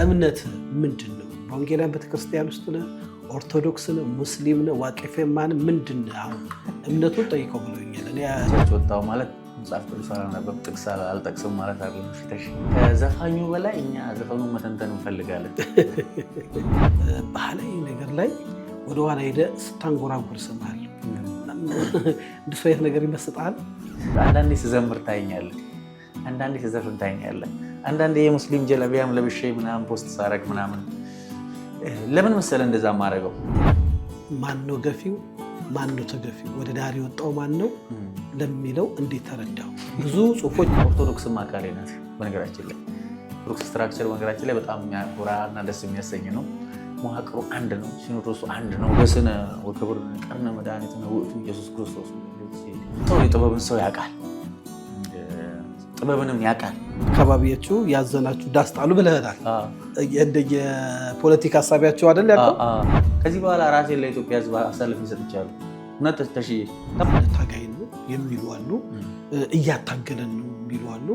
እምነት ምንድነው? ወንጌላውያን ቤተክርስቲያን ውስጥ ነው? ኦርቶዶክስ ነው? ሙስሊም ነው? ዋቄ ማን ምንድነው? አሁን እምነቱን ጠይቀው ብሎኛል። እኔ ወጣው ማለት መጽሐፍ ቅዱስ አላነበብም ጥቅስ አልጠቅስም ማለት አይደለም። ፍተሽ ከዘፋኙ በላይ እኛ ዘፈኑ መተንተን እንፈልጋለን። ባህላዊ ነገር ላይ ወደ ኋላ ሄደ ስታንጎራጉር ሰማለሁ። እንደሱ አይነት ነገር ይመስጣል። አንዳንዴ ስዘምር ታይኛለህ፣ አንዳንዴ ስዘፍን ታይኛለህ። አንዳንዴ የሙስሊም ጀለቢያም ለብሼ ምናምን ፖስት ሳረግ ምናምን ለምን መሰለ እንደዛ ማረገው? ማን ነው ገፊው? ማን ነው ተገፊው? ወደ ዳር የወጣው ማን ነው ለሚለው እንዴት ተረዳው? ብዙ ጽሁፎች ኦርቶዶክስም አካሌ ናት። በነገራችን ላይ ኦርቶዶክስ ስትራክቸር በነገራችን ላይ በጣም የሚያኮራና ደስ የሚያሰኝ ነው። መዋቅሩ አንድ ነው። ሲኖዶሱ አንድ ነው። በስነ ወክብር ቀርነ መድኃኒት ነው ውእቱ ኢየሱስ ክርስቶስ። ሰው የጥበብን ሰው ያውቃል፣ ጥበብንም ያውቃል። አካባቢያችሁ ያዘናችሁ ዳስጣሉ ብለህናል። የፖለቲካ ሀሳቢያቸው አይደል ያለው። ከዚህ በኋላ ራሴን ለኢትዮጵያ ሕዝብ አሳልፌ ሰጥቻለሁ። እውነት ተሽዬ ታጋይ ነው የሚሉ አሉ፣ እያታገለን ነው የሚሉ አሉ።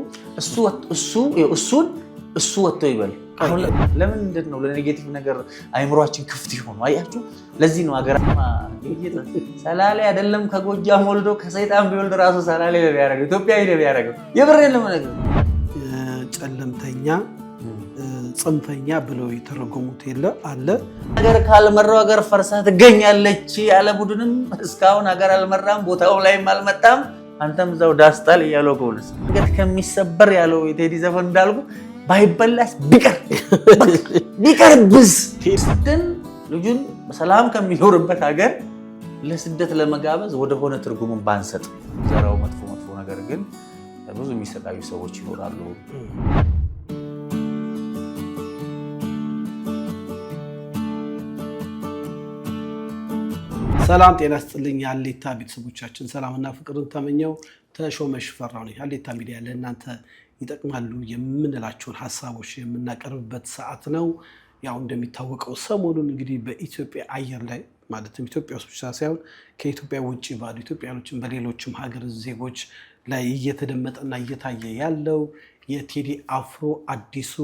እሱ ወጥቶ ይበል። አሁን ለምን እንዴት ነው ለኔጌቲቭ ነገር አይምሯችን ክፍት ይሆን? አያችሁ፣ ለዚህ ነው ሀገራማ ሰላሌ አይደለም ከጎጃም ወልዶ ከሰይጣን ቢወልድ ራሱ ሰላሌ ነው ያደረገው፣ ኢትዮጵያ ነው ያደረገው። የብሬን ለምን ጨለምተኛ ጽንፈኛ ብለው የተረጎሙት የለ አለ። ሀገር ካልመራው ሀገር ፈርሳ ትገኛለች ያለ ቡድንም እስካሁን ሀገር አልመራም፣ ቦታው ላይም አልመጣም። አንተም እዛው ዳስጣል እያለው ከሆነስ ሀገር ከሚሰበር ያለው የቴዲ ዘፈን እንዳልኩ ባይበላስ ቢቀርብስ ግን ልጁን በሰላም ከሚኖርበት ሀገር ለስደት ለመጋበዝ ወደሆነ ትርጉሙን ባንሰጥ። ዘራው መጥፎ ነገር ግን ብዙ የሚሰቃዩ ሰዎች ይኖራሉ። ሰላም ጤና ይስጥልኝ የሀሌታ ቤተሰቦቻችን፣ ሰላምና ፍቅርን ተመኘው ተሾመ ሽፈራው ነኝ። ሀሌታ ሚዲያ ለእናንተ ይጠቅማሉ የምንላቸውን ሀሳቦች የምናቀርብበት ሰዓት ነው። ያው እንደሚታወቀው ሰሞኑን እንግዲህ በኢትዮጵያ አየር ላይ ማለትም ኢትዮጵያ ውስጥ ብቻ ሳይሆን ከኢትዮጵያ ውጭ ባሉ ኢትዮጵያኖችን በሌሎችም ሀገር ዜጎች ላይ እየተደመጠና እየታየ ያለው የቴዲ አፍሮ አዲሱ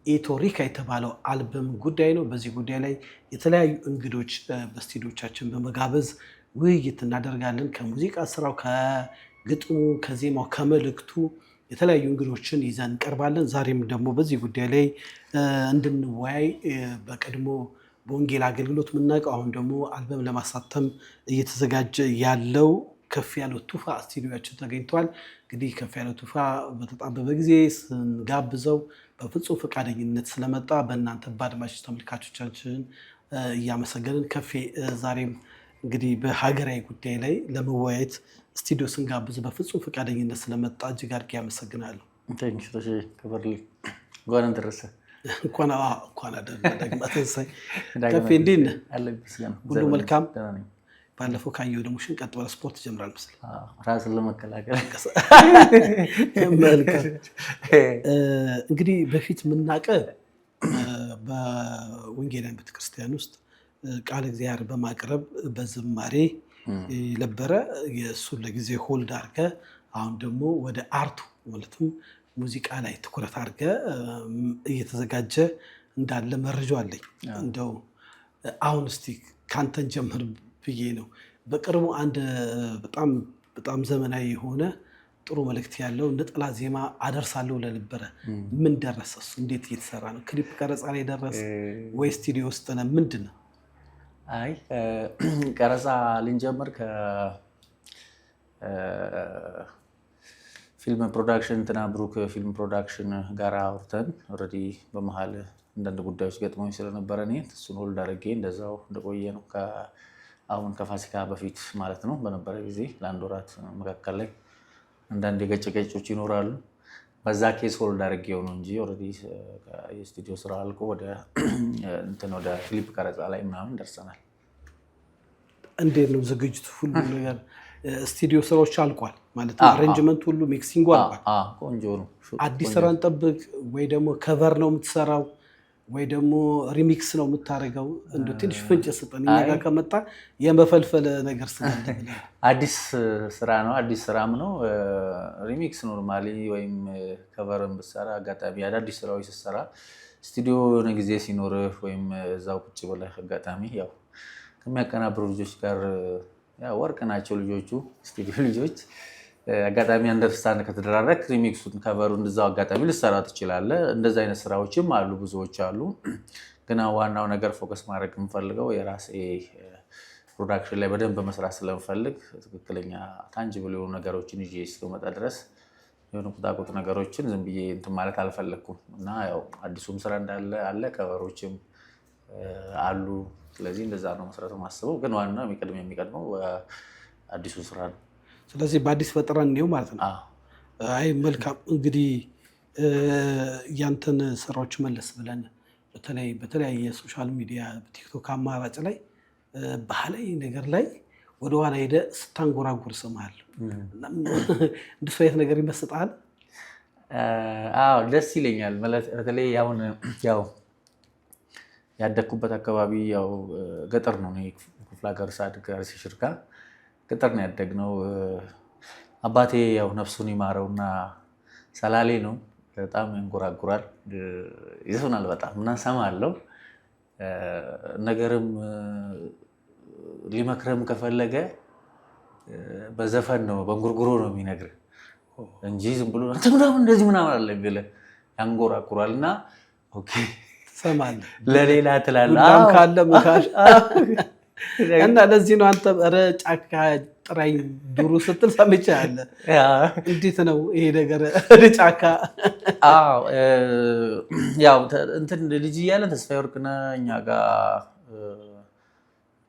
ኢቶሪካ የተባለው አልበም ጉዳይ ነው። በዚህ ጉዳይ ላይ የተለያዩ እንግዶች በስቱዲዮቻችን በመጋበዝ ውይይት እናደርጋለን። ከሙዚቃ ስራው፣ ከግጥሙ፣ ከዜማው፣ ከመልእክቱ የተለያዩ እንግዶችን ይዘን እንቀርባለን። ዛሬም ደግሞ በዚህ ጉዳይ ላይ እንድንወያይ በቀድሞ በወንጌል አገልግሎት የምናውቀው አሁን ደግሞ አልበም ለማሳተም እየተዘጋጀ ያለው ከፍ ያለው ቱፋ ስቱዲዮችን ተገኝቷል። እንግዲህ ከፍ ያለው ቱፋ በተጣበበ ጊዜ ስንጋብዘው በፍጹም ፈቃደኝነት ስለመጣ በእናንተ በአድማጭ ተመልካቾቻችን እያመሰገንን ከፌ ዛሬም እንግዲህ በሀገራዊ ጉዳይ ላይ ለመወያየት ስቱዲዮ ስንጋብዝ በፍጹም ፈቃደኝነት ስለመጣ እጅግ አድርጌ ያመሰግናለሁ። እንኳን አደረሰህ። ከፌ እንዴት ነህ? ሁሉ መልካም? ባለፈው ካየሁ ደግሞ ቀጥ ብለህ ስፖርት ጀምራል መስል ራስን ለመከላከል መልካም። እንግዲህ በፊት የምናውቀው በወንጌላውያን ቤተክርስቲያን ውስጥ ቃለ እግዚአብሔር በማቅረብ በዝማሬ ነበረ። የእሱን ለጊዜ ሆልድ አድርገህ አሁን ደግሞ ወደ አርቱ ማለትም ሙዚቃ ላይ ትኩረት አድርገህ እየተዘጋጀ እንዳለ መረጃው አለኝ። እንደው አሁን እስቲ ካንተን ጀምር ብዬ ነው። በቅርቡ አንድ በጣም ዘመናዊ የሆነ ጥሩ መልእክት ያለው ነጠላ ዜማ አደርሳለሁ ለነበረ ምን ደረሰ? እሱ እንዴት እየተሰራ ነው? ክሊፕ ቀረጻ ላይ ደረሰ ወይ ስቱዲዮ ውስጥ ነው? ምንድን ነው? አይ ቀረጻ ልንጀምር ፊልም ፕሮዳክሽን እንትና ብሩክ ፊልም ፕሮዳክሽን ጋር አውርተን ኦልሬዲ በመሀል አንዳንድ ጉዳዮች ገጥሞኝ ስለነበረ እኔ እሱን ሆልድ አድርጌ እንደዛው እንደቆየ ነው። አሁን ከፋሲካ በፊት ማለት ነው በነበረ ጊዜ ለአንድ ወራት መካከል ላይ አንዳንድ የገጨገጮች ይኖራሉ። በዛ ኬስ ሆልድ አድርጌው ነው እንጂ ኦልሬዲ የስቱዲዮ ስራ አልቆ ወደ ክሊፕ ቀረጻ ላይ ምናምን ደርሰናል። እንዴት ነው ዝግጅቱ? ሁሉ ነገር ስቱዲዮ ስራዎች አልቋል ማለት ነው። አሬንጅመንት ሁሉ ሚክሲንግ አልቋል። ቆንጆ ነው። አዲስ ስራ እንጠብቅ ወይ ደግሞ ከቨር ነው የምትሰራው ወይ ደግሞ ሪሚክስ ነው የምታደርገው? እንደ ትንሽ ፍንጭ ስጠን። እኛ ጋር ከመጣ የመፈልፈል ነገር ስላለ አዲስ ስራ ነው። አዲስ ስራም ነው። ሪሚክስ ኖርማሊ ወይም ከቨርን ብትሰራ አጋጣሚ አዳዲስ ስራዎች ስትሰራ ስቱዲዮ የሆነ ጊዜ ሲኖርህ ወይም እዛው ቁጭ ብለህ አጋጣሚ ያው ከሚያቀናብሩ ልጆች ጋር ያው ወርቅ ናቸው ልጆቹ ስቱዲዮ ልጆች አጋጣሚ አንደርስታንድ ከተደራረክ ሪሚክሱን ከቨሩን እዛው አጋጣሚ ልሰራ ትችላለህ። እንደዛ አይነት ስራዎችም አሉ፣ ብዙዎች አሉ። ግን ዋናው ነገር ፎከስ ማድረግ የምፈልገው የራሴ ፕሮዳክሽን ላይ በደንብ መስራት ስለምፈልግ ትክክለኛ ታንጂብል የሆኑ ነገሮችን ይዤ እስከመጣ ድረስ የሆነ ቁጣቁጥ ነገሮችን ዝም ብዬ እንትን ማለት አልፈለኩም እና ያው አዲሱም ስራ እንዳለ አለ፣ ከቨሮችም አሉ። ስለዚህ እንደዛ ነው መስራት የማስበው። ግን ዋናው የሚቀድመው አዲሱ ስራ ነው። ስለዚህ በአዲስ ፈጠራ እንዲሁ ማለት ነው። አይ መልካም። እንግዲህ ያንተን ስራዎች መለስ ብለን በተለይ በተለያየ ሶሻል ሚዲያ በቲክቶክ አማራጭ ላይ ባህላዊ ነገር ላይ ወደኋላ ሄደ ስታንጎራጉር እሰማለሁ። እንደሱ አይነት ነገር ይመስጣል? አዎ ደስ ይለኛል። በተለይ አሁን ያው ያደግኩበት አካባቢ ያው ገጠር ነው። ክፍለ ሀገር ሳድግ አርሲ ሽርካ ገጠር ነው ያደግነው። አባቴ ያው ነፍሱን ይማረውና ሰላሌ ነው። በጣም ያንጎራጉራል፣ ይዘፍናል በጣም እና እሰማለሁ። ነገርም ሊመክረም ከፈለገ በዘፈን ነው በእንጉርጉሮ ነው የሚነግርህ እንጂ ዝም ብሎ አንተ ምናምን እንደዚህ ምናምን አለ ብለህ ያንጎራጉራል። እና ኦኬ ትሰማለህ፣ ለሌላ ትላለህ ካለ ምካል እና ለዚህ ነው አንተ ኧረ ጫካ ጥራኝ ዱሩ ስትል ሰምቻለሁ። እንዴት ነው ይሄ ነገር ጫካ? አዎ ያው እንትን ልጅ እያለን ተስፋዬ ወርቅነህ እኛ ጋር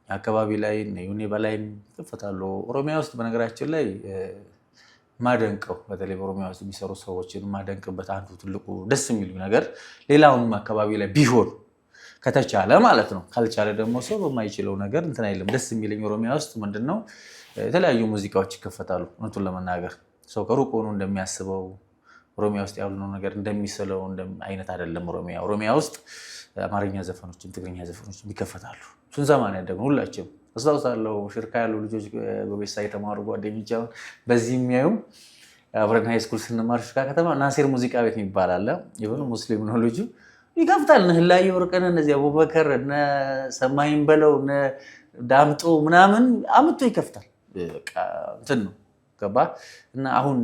አካባቢ ላይ ዩኔ በላይ ይከፈታሉ። ኦሮሚያ ውስጥ በነገራችን ላይ ማደንቀው በተለይ በኦሮሚያ ውስጥ የሚሰሩ ሰዎችን ማደንቅበት አንዱ ትልቁ ደስ የሚሉ ነገር ሌላውም አካባቢ ላይ ቢሆን ከተቻለ ማለት ነው። ካልቻለ ደግሞ ሰው በማይችለው ነገር እንትን አይልም። ደስ የሚለኝ ኦሮሚያ ውስጥ ምንድነው የተለያዩ ሙዚቃዎች ይከፈታሉ። እውነቱን ለመናገር ሰው ከሩቅ ሆኖ እንደሚያስበው ኦሮሚያ ውስጥ ያለው ነገር እንደሚስለው አይነት አይደለም። ኦሮሚያ ውስጥ አማርኛ ዘፈኖችም ትግርኛ ዘፈኖችም ይከፈታሉ። እሱን ዘማን ያደግነው ሁላችንም አስታውሳለሁ። ሽርካ ያሉ ልጆች በቤሳ የተማሩ ጓደኞች አሁን በዚህ የሚያዩ አብረን ሃይስኩል ስንማር ሽርካ ከተማ ናሴር ሙዚቃ ቤት የሚባል አለ። የሆነ ሙስሊም ነው ልጁ ይከፍታል። ህላዬ ወርቅነህ እነዚህ አቡበከር እነ ሰማይን በለው እነ ዳምጦ ምናምን አምጥቶ ይከፍታል። በቃ እንትን ነው ገባ። እና አሁን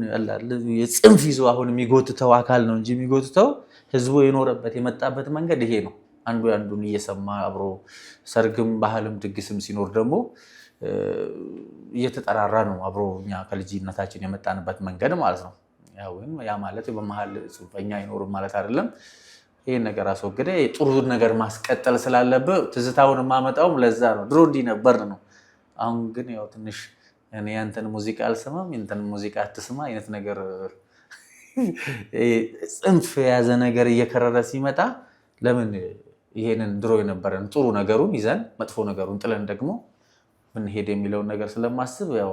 የጽንፍ ይዞ አሁን የሚጎትተው አካል ነው እንጂ የሚጎትተው ህዝቡ የኖረበት የመጣበት መንገድ ይሄ ነው። አንዱ አንዱን እየሰማ አብሮ ሰርግም ባህልም ድግስም ሲኖር ደግሞ እየተጠራራ ነው አብሮ እኛ ከልጅነታችን የመጣንበት መንገድ ማለት ነው። ያ ማለት በመሀል ጽንፈኛ አይኖርም ማለት አይደለም። ይህን ነገር አስወግደ ጥሩ ነገር ማስቀጠል ስላለብህ ትዝታውን የማመጣውም ለዛ ነው። ድሮ እንዲህ ነበር ነው። አሁን ግን ያው ትንሽ እኔ ያንተን ሙዚቃ አልሰማም ያንተን ሙዚቃ አትስማ አይነት ነገር ጽንፍ የያዘ ነገር እየከረረ ሲመጣ ለምን ይሄንን ድሮ የነበረን ጥሩ ነገሩን ይዘን መጥፎ ነገሩን ጥለን ደግሞ ምን ሄድ የሚለውን ነገር ስለማስብ ያው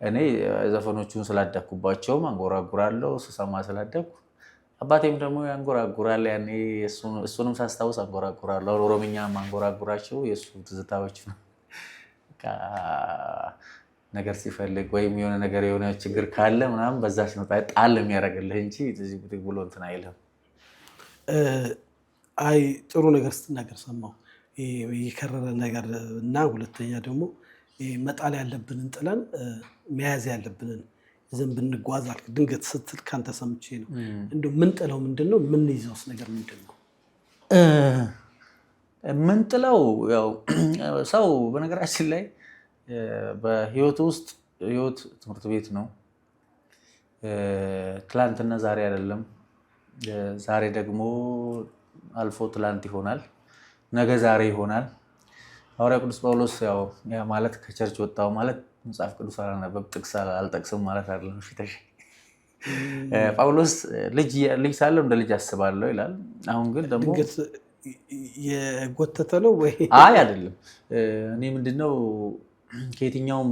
እኔ ዘፈኖቹን ስላደኩባቸውም አንጎራጉራለሁ ስሰማ ስላደኩ አባቴም ደግሞ ያንጎራጉራል። ያኔ እሱንም ሳስታውስ አንጎራጉራለሁ። ኦሮምኛ አንጎራጉራቸው የእሱ ትዝታዎች ነው። ነገር ሲፈልግ ወይም የሆነ ነገር የሆነ ችግር ካለ ምናምን በዛች ነው ጣል የሚያደርግልህ እንጂ እዚህ ብሎ እንትን አይልም። አይ ጥሩ ነገር ስትናገር ሰማሁ። የከረረ ነገር እና ሁለተኛ ደግሞ መጣል ያለብንን ጥለን መያዝ ያለብንን ዝም ብንጓዝ አልክ። ድንገት ስትል ካንተ ሰምቼ ነው። እንደው ምን ጥለው ምንድነው? ምን ይዘውስ ነገር ምንድነው? ምን ጥለው ያው ሰው በነገራችን ላይ በህይወት ውስጥ ህይወት ትምህርት ቤት ነው። ትላንትና ዛሬ አይደለም። ዛሬ ደግሞ አልፎ ትላንት ይሆናል፣ ነገ ዛሬ ይሆናል። ሐዋርያው ቅዱስ ጳውሎስ ያው ማለት ከቸርች ወጣው ማለት መጽሐፍ ቅዱስ አላነበብ ጥቅስ አልጠቅስም ማለት አይደለም። ፊተሽ ጳውሎስ ልጅ ሳለው እንደ ልጅ አስባለሁ ይላል። አሁን ግን ደግሞ የጎተተ ነው ወይ? አይ አይደለም። እኔ ምንድነው ከየትኛውም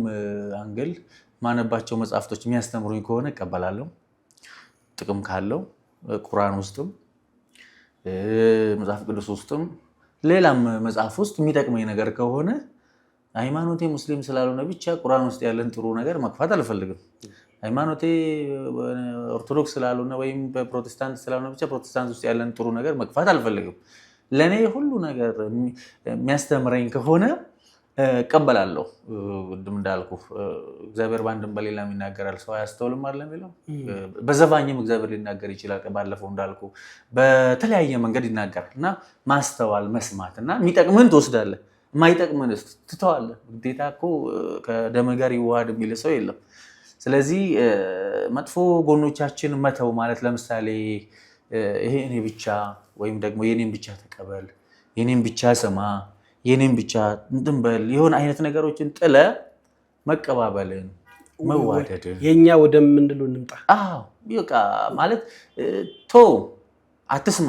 አንግል ማነባቸው መጽሐፍቶች የሚያስተምሩኝ ከሆነ እቀበላለሁ። ጥቅም ካለው ቁርአን ውስጥም መጽሐፍ ቅዱስ ውስጥም ሌላም መጽሐፍ ውስጥ የሚጠቅመኝ ነገር ከሆነ ሃይማኖቴ ሙስሊም ስላልሆነ ብቻ ቁርአን ውስጥ ያለን ጥሩ ነገር መክፋት አልፈልግም። ሃይማኖቴ ኦርቶዶክስ ስላልሆነ ወይም በፕሮቴስታንት ስላልሆነ ብቻ ፕሮቴስታንት ውስጥ ያለን ጥሩ ነገር መግፋት አልፈልግም። ለእኔ ሁሉ ነገር የሚያስተምረኝ ከሆነ እቀበላለሁ። ቅድም እንዳልኩ እግዚአብሔር በአንድም በሌላም ይናገራል፣ ሰው አያስተውልም አለ የሚለው። በዘፋኝም እግዚአብሔር ሊናገር ይችላል። ባለፈው እንዳልኩ በተለያየ መንገድ ይናገራል እና ማስተዋል መስማት እና የሚጠቅምን ትወስዳለህ፣ የማይጠቅምን ትተዋለህ። ግዴታ እኮ ከደም ጋር ይዋሃድ የሚል ሰው የለም። ስለዚህ መጥፎ ጎኖቻችን መተው ማለት ለምሳሌ ይሄ እኔ ብቻ ወይም ደግሞ የኔን ብቻ ተቀበል፣ የኔን ብቻ ስማ፣ የኔን ብቻ እንትን በል የሆነ አይነት ነገሮችን ጥለ መቀባበልን መዋደድን የኛ ወደምንለው እንምጣ። በቃ ማለት ቶ አትስማ፣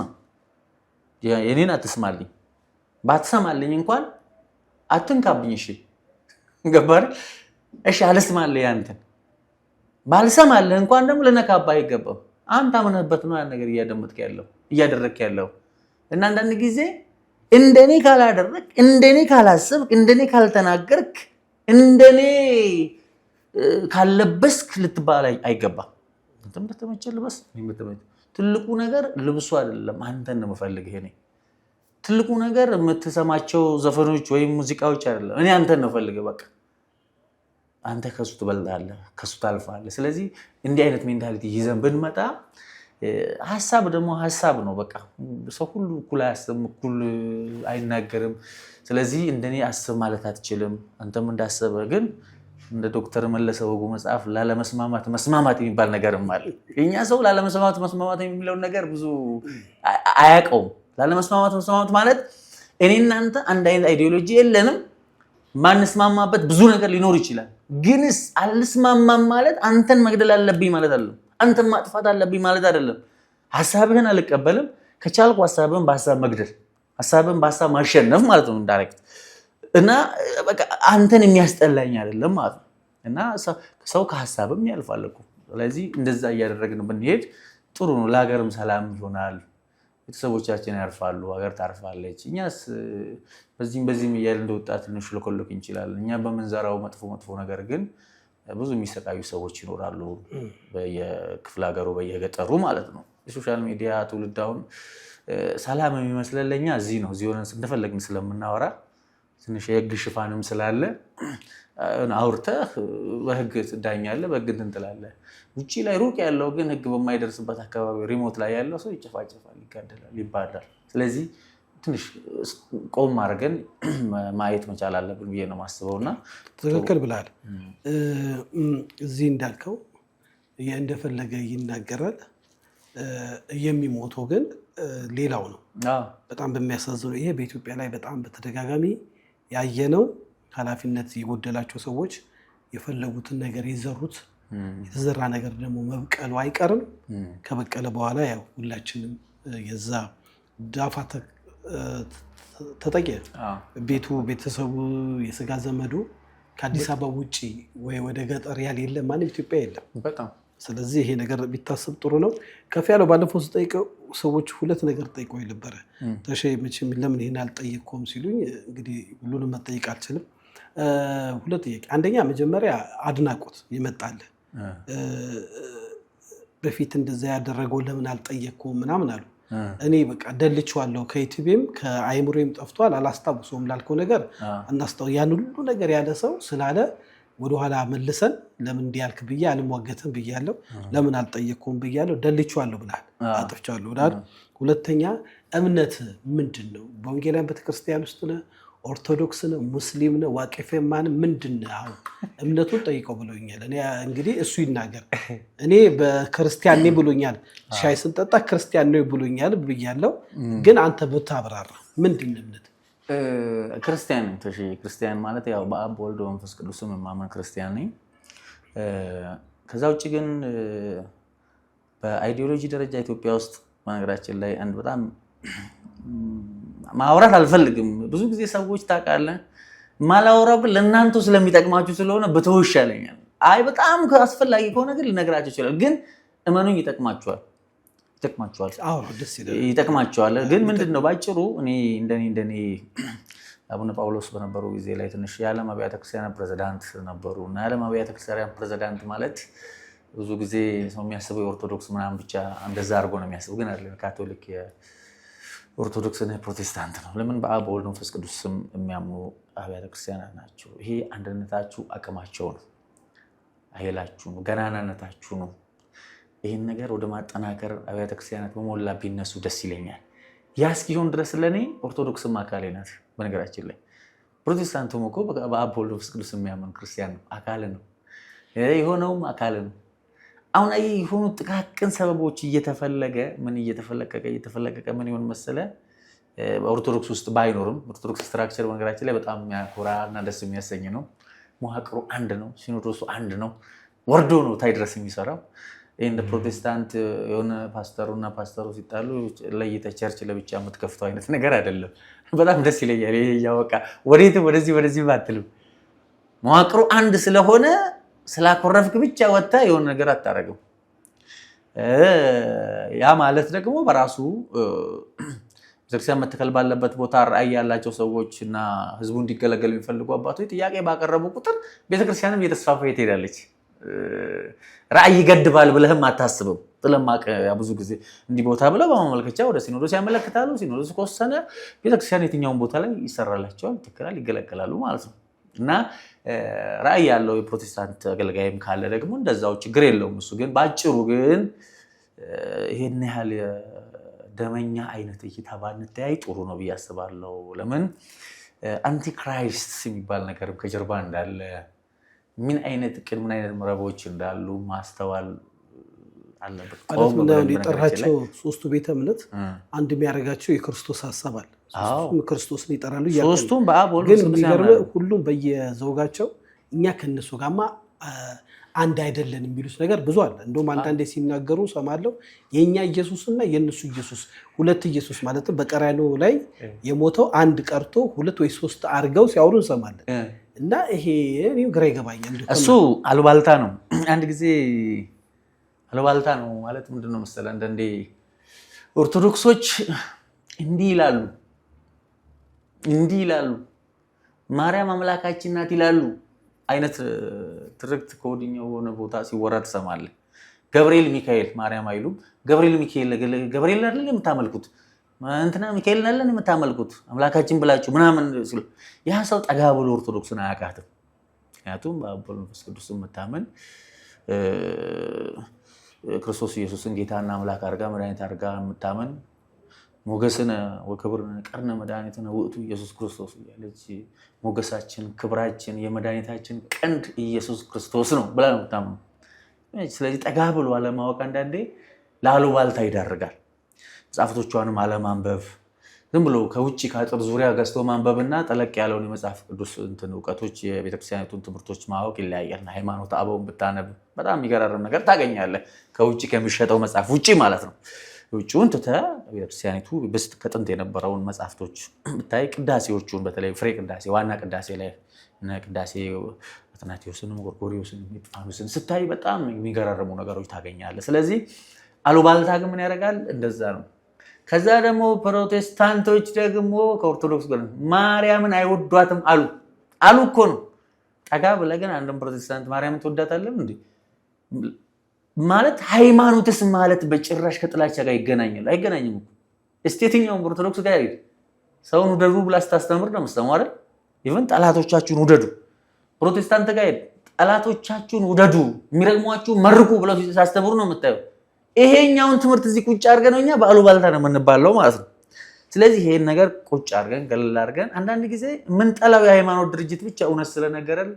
የኔን አትስማልኝ፣ ባትሰማልኝ እንኳን አትንካብኝ። እሺ ገባህ? እሺ አልስማልህ ያንተን ባልሰማልህ እንኳን ደግሞ ልነካብህ አይገባም። አንተ አምነህበት ነው ያን ነገር እያደረግክ ያለው እና አንዳንድ ጊዜ እንደኔ ካላደረግ፣ እንደኔ ካላሰብክ፣ እንደኔ ካልተናገርክ፣ እንደኔ ካለበስክ ልትባል አይገባም። አንተም በተመቸ ልበስ። ትልቁ ነገር ልብሱ አይደለም፣ አንተን ነው የምፈልግህ እኔ። ትልቁ ነገር የምትሰማቸው ዘፈኖች ወይም ሙዚቃዎች አይደለም፣ እኔ አንተን ነው የምፈልግህ። በቃ አንተ ከሱ ትበልጣለህ፣ ከሱ ታልፋለህ። ስለዚህ እንዲህ አይነት ሜንታሊቲ ይዘን ብንመጣ ሀሳብ ደግሞ ሀሳብ ነው። በቃ ሰው ሁሉ እኩል አያስብም፣ እኩል አይናገርም። ስለዚህ እንደኔ አስብ ማለት አትችልም። አንተም እንዳሰበ ግን እንደ ዶክተር መለሰ ወጉ መጽሐፍ ላለመስማማት መስማማት የሚባል ነገርም አለ። የኛ ሰው ላለመስማማት መስማማት የሚለውን ነገር ብዙ አያውቀውም። ላለመስማማት መስማማት ማለት እኔ እናንተ አንድ አይነት አይዲዮሎጂ የለንም፣ ማንስማማበት ብዙ ነገር ሊኖር ይችላል። ግንስ አልስማማም ማለት አንተን መግደል አለብኝ ማለት አይደለም፣ አንተን ማጥፋት አለብኝ ማለት አይደለም። ሐሳብህን አልቀበልም፣ ከቻልኩ ሐሳብህን በሐሳብ መግደል፣ ሐሳብህን በሐሳብ ማሸነፍ ማለት ነው እንዳይሬክት እና በቃ አንተን የሚያስጠላኝ አይደለም ማለት ነው። እና ሰው ከሐሳብም ያልፋል እኮ። ስለዚህ እንደዛ እያደረግን ብንሄድ ጥሩ ነው። ለሀገርም ሰላም ይሆናል፣ ቤተሰቦቻችን ያርፋሉ፣ ሀገር ታርፋለች። እኛስ በዚህም እያለ እንደ ወጣት ልንሽለኮለክ እንችላለን። እኛ በምንዘራው መጥፎ ነገር ግን ብዙ የሚሰቃዩ ሰዎች ይኖራሉ፣ በየክፍለ ሀገሩ በየገጠሩ ማለት ነው። የሶሻል ሚዲያ ትውልድ አሁን ሰላም የሚመስለን ለእኛ እዚህ ነው። እዚህ ሆነን እንደፈለግን ስለምናወራ ትንሽ የህግ ሽፋንም ስላለ አውርተህ በህግ ትዳኛለህ፣ በህግ እንትን ትላለህ። ውጭ ላይ ሩቅ ያለው ግን ህግ በማይደርስበት አካባቢ ሪሞት ላይ ያለው ሰው ይጨፋጨፋል፣ ይጋደላል፣ ይባላል። ስለዚህ ትንሽ ቆም አድርገን ማየት መቻል አለብን ብዬ ነው የማስበው። እና ትክክል ብለሃል። እዚህ እንዳልከው እንደፈለገ ይናገራል፣ የሚሞተው ግን ሌላው ነው። በጣም በሚያሳዝነው ይሄ በኢትዮጵያ ላይ በጣም በተደጋጋሚ ያየነው ኃላፊነት የጎደላቸው ሰዎች የፈለጉትን ነገር የዘሩት የተዘራ ነገር ደግሞ መብቀሉ አይቀርም። ከበቀለ በኋላ ያው ሁላችንም የዛ ዳፋ ተጠቂ ቤቱ፣ ቤተሰቡ፣ የስጋ ዘመዱ ከአዲስ አበባ ውጭ ወይ ወደ ገጠር ያሌለ ማንም ኢትዮጵያ የለም። በጣም ስለዚህ ይሄ ነገር ቢታሰብ ጥሩ ነው። ከፍ ያለው ባለፈው ስጠይቀው ሰዎች ሁለት ነገር ጠይቀው ነበረ። ተሸይ መቼም ለምን ይሄን አልጠየቅኩም ሲሉኝ እንግዲህ ሁሉንም መጠየቅ አልችልም። ሁለት ጥያቄ። አንደኛ መጀመሪያ አድናቆት ይመጣል። በፊት እንደዛ ያደረገው ለምን አልጠየቅኩም ምናምን አሉ። እኔ በቃ ደልቼዋለሁ፣ ከዩቲዩብም ከአይምሮም ጠፍቷል፣ አላስታውሰውም ላልከው ነገር እናስታው። ያን ሁሉ ነገር ያለ ሰው ስላለ ወደኋላ መልሰን ለምን እንዲያልክ ብዬ አልሟገትም ብያለሁ፣ ለምን አልጠየቅኩም ብያለሁ፣ ደልቼዋለሁ ብለሃል፣ አጥፍቻለሁ ብለሃል። ሁለተኛ እምነት ምንድን ነው? በወንጌላውያን ቤተክርስቲያን ውስጥ ነው? ኦርቶዶክስ ነው? ሙስሊም ነው? ዋቄፌማን ምንድን ነው? አሁን እምነቱን ጠይቀው ብሎኛል። እኔ እንግዲህ እሱ ይናገር። እኔ በክርስቲያን ነኝ ብሎኛል፣ ሻይ ስንጠጣ ክርስቲያን ነው ብሎኛል ብያለሁ። ግን አንተ ብታብራራ ምንድን ነው እምነት? ክርስቲያን ነኝ። ክርስቲያን ማለት ያው በአብ በወልድ በመንፈስ ቅዱስም የማመን ክርስቲያን ነኝ። ከዛ ውጭ ግን በአይዲዮሎጂ ደረጃ ኢትዮጵያ ውስጥ በነገራችን ላይ አንድ በጣም ማውራት አልፈልግም። ብዙ ጊዜ ሰዎች ታውቃለህ፣ ማላወራው ግን ለእናንተ ስለሚጠቅማችሁ ስለሆነ በተው ይሻለኛል። አይ በጣም አስፈላጊ ከሆነ ግን ልነግራችሁ ይችላል። ግን እመኑኝ ይጠቅማችኋል። ግን ምንድነው ባጭሩ እኔ እንደኔ አቡነ ጳውሎስ በነበሩ ጊዜ ላይ ትንሽ የዓለም አብያተ ክርስቲያን ፕሬዝዳንት ነበሩ እና የዓለም አብያተ ክርስቲያን ፕሬዝዳንት ማለት ብዙ ጊዜ ሰው የሚያስበው የኦርቶዶክስ ምናምን ብቻ እንደዛ አድርጎ ነው የሚያስበው፣ ግን አይደለም። ካቶሊክ የኦርቶዶክስ እና የፕሮቴስታንት ነው። ለምን? በአብ በወልድ በመንፈስ ቅዱስ ስም የሚያምኑ አብያተ ክርስቲያናት ናቸው። ይሄ አንድነታችሁ አቅማቸው ነው፣ ኃይላችሁ ነው፣ ገናናነታችሁ ነው። ይህን ነገር ወደ ማጠናከር አብያተ ክርስቲያናት በሞላ ቢነሱ ደስ ይለኛል። ያ እስኪሆን ድረስ ለእኔ ኦርቶዶክስም አካሌ ናት። በነገራችን ላይ ፕሮቴስታንቱም እኮ በአብ በወልድ በመንፈስ ቅዱስ የሚያምን ክርስቲያን ነው፣ አካል ነው፣ የሆነውም አካል ነው። አሁን የሆኑ ጥቃቅን ሰበቦች እየተፈለገ ምን ይሆን መሰለ፣ ኦርቶዶክስ ውስጥ ባይኖርም ኦርቶዶክስ ስትራክቸር በነገራችን ላይ በጣም የሚያኮራ እና ደስ የሚያሰኝ ነው። መዋቅሩ አንድ ነው፣ ሲኖዶሱ አንድ ነው፣ ወርዶ ነው ታይ ድረስ የሚሰራው። እንደ ፕሮቴስታንት የሆነ ፓስተሩና ፓስተሩ ሲጣሉ ለይተህ ቸርች ለብቻ የምትከፍተው አይነት ነገር አይደለም። በጣም ደስ ይለኛል። ይሄ ያወቃ ወዴትም ወደዚህ ባትልም መዋቅሩ አንድ ስለሆነ ስላኮረፍክ ብቻ ወጣ የሆነ ነገር አታረግም። ያ ማለት ደግሞ በራሱ ቤተክርስቲያን መተከል ባለበት ቦታ ራዕይ ያላቸው ሰዎች እና ህዝቡ እንዲገለገል የሚፈልጉ አባቶች ጥያቄ ባቀረቡ ቁጥር ቤተክርስቲያንም እየተስፋፋ ትሄዳለች። ራዕይ ይገድባል ብለህም አታስብም። ስለማቀ ብዙ ጊዜ እንዲህ ቦታ ብለው በማመልከቻ ወደ ሲኖዶስ ያመለክታሉ። ሲኖዶስ ከወሰነ ቤተክርስቲያን የትኛውን ቦታ ላይ ይሰራላቸዋል፣ ይተከላል፣ ይገለገላሉ ማለት ነው። እና ራዕይ ያለው የፕሮቴስታንት አገልጋይም ካለ ደግሞ እንደዛው ችግር የለውም። እሱ ግን በአጭሩ ግን ይሄን ያህል ደመኛ አይነት እይታ ባንተያይ ጥሩ ነው ብዬ አስባለሁ። ለምን አንቲክራይስት የሚባል ነገርም ከጀርባ እንዳለ፣ ምን አይነት እቅድ ምን አይነት መረቦች እንዳሉ ማስተዋል አለበት። የጠራቸው ሶስቱ ቤተ እምነት አንድ የሚያደርጋቸው የክርስቶስ ሀሳብ አለ። ክርስቶስን ይጠራሉ። ሶስቱም በአብ ወልድ ግን የሚገርምህ ሁሉም በየዘውጋቸው እኛ ከነሱ ጋማ አንድ አይደለን የሚሉት ነገር ብዙ አለ። እንደውም አንዳንዴ ሲናገሩ ሰማለሁ የኛ ኢየሱስና የነሱ ኢየሱስ ሁለት ኢየሱስ ማለትም በቀራንዮ ላይ የሞተው አንድ ቀርቶ ሁለት ወይ ሶስት አድርገው ሲያወሩ እንሰማለን። እና ይሄ ግራ ይገባኛል። እሱ አሉባልታ ነው። አንድ ጊዜ አሉባልታ ነው ማለት ምንድነው መሰለህ፣ አንዳንዴ ኦርቶዶክሶች እንዲህ ይላሉ ማርያም አምላካችን ናት ይላሉ አይነት ትርክት ከወዲኛው ሆነ ቦታ ሲወራ ትሰማለህ። ገብርኤል ሚካኤል ማርያም አይሉም። ገብርኤል አይደል የምታመልኩት እንትና ሚካኤል አይደል የምታመልኩት አምላካችን ብላችሁ ምናምን ሲሉ ያ ሰው ጠጋ ብሎ ኦርቶዶክስን አያውቃትም። ምክንያቱም በአብ ወልድ መንፈስ ቅዱስ የምታምን ክርስቶስ ኢየሱስን ጌታና አምላክ አድርጋ መድኃኒት አድርጋ የምታምን ሞገስነ ወክብርነ ቀርነ መድኃኒትነ ውእቱ ኢየሱስ ክርስቶስ እያለች ሞገሳችን፣ ክብራችን፣ የመድኃኒታችን ቀንድ ኢየሱስ ክርስቶስ ነው ብላ ነው የምታምነው። ስለዚህ ጠጋ ብሎ አለማወቅ አንዳንዴ ለአሉባልታ ይዳርጋል። መጽሐፍቶቿንም አለማንበብ፣ ዝም ብሎ ከውጭ ከአጥር ዙሪያ ገዝቶ ማንበብና ጠለቅ ያለውን የመጽሐፍ ቅዱስ እውቀቶች የቤተክርስቲያኒቱን ትምህርቶች ማወቅ ይለያያል። ሃይማኖተ አበውን ብታነብ በጣም የሚገራርም ነገር ታገኛለህ፣ ከውጭ ከሚሸጠው መጽሐፍ ውጭ ማለት ነው። ውጭውን ትተህ ቤተክርስቲያኒቱ በስት ከጥንት የነበረውን መጽሐፍቶች ብታይ፣ ቅዳሴዎቹን በተለይ ፍሬ ቅዳሴ፣ ዋና ቅዳሴ ላይ ቅዳሴ አትናቴዎስንም ጎርጎርዮስንም ኤጲፋንዮስን ስታይ በጣም የሚገራርሙ ነገሮች ታገኛለህ። ስለዚህ አሉባልታ ግን ምን ያደርጋል? እንደዛ ነው። ከዛ ደግሞ ፕሮቴስታንቶች ደግሞ ከኦርቶዶክስ ጋር ማርያምን አይወዷትም አሉ እኮ ነው። ጠጋ ብለህ ግን አንድም ፕሮቴስታንት ማርያምን ትወዳታለህ እንዴ? ማለት ሃይማኖትስ ማለት በጭራሽ ከጥላቻ ጋር ይገናኛል? አይገናኝም እኮ። እስቲ የትኛውም ኦርቶዶክስ ጋር ሄድ ሰውን ውደዱ ብላ ስታስተምር ነው የምትሰማው አይደል? ኢቭን ጠላቶቻችሁን ውደዱ። ፕሮቴስታንት ጋር ሄድ ጠላቶቻችሁን ውደዱ፣ የሚረግሟችሁ መርቁ ብለው ሲያስተምሩ ነው የምታየው። ይሄኛውን ትምህርት እዚህ ቁጭ አድርገን እኛ በአሉባልታ ነው የምንባለው ማለት ነው። ስለዚህ ይሄን ነገር ቁጭ አድርገን ገለል አድርገን አንዳንድ ጊዜ የምንጠላው የሃይማኖት ድርጅት ብቻ እውነት ስለነገረን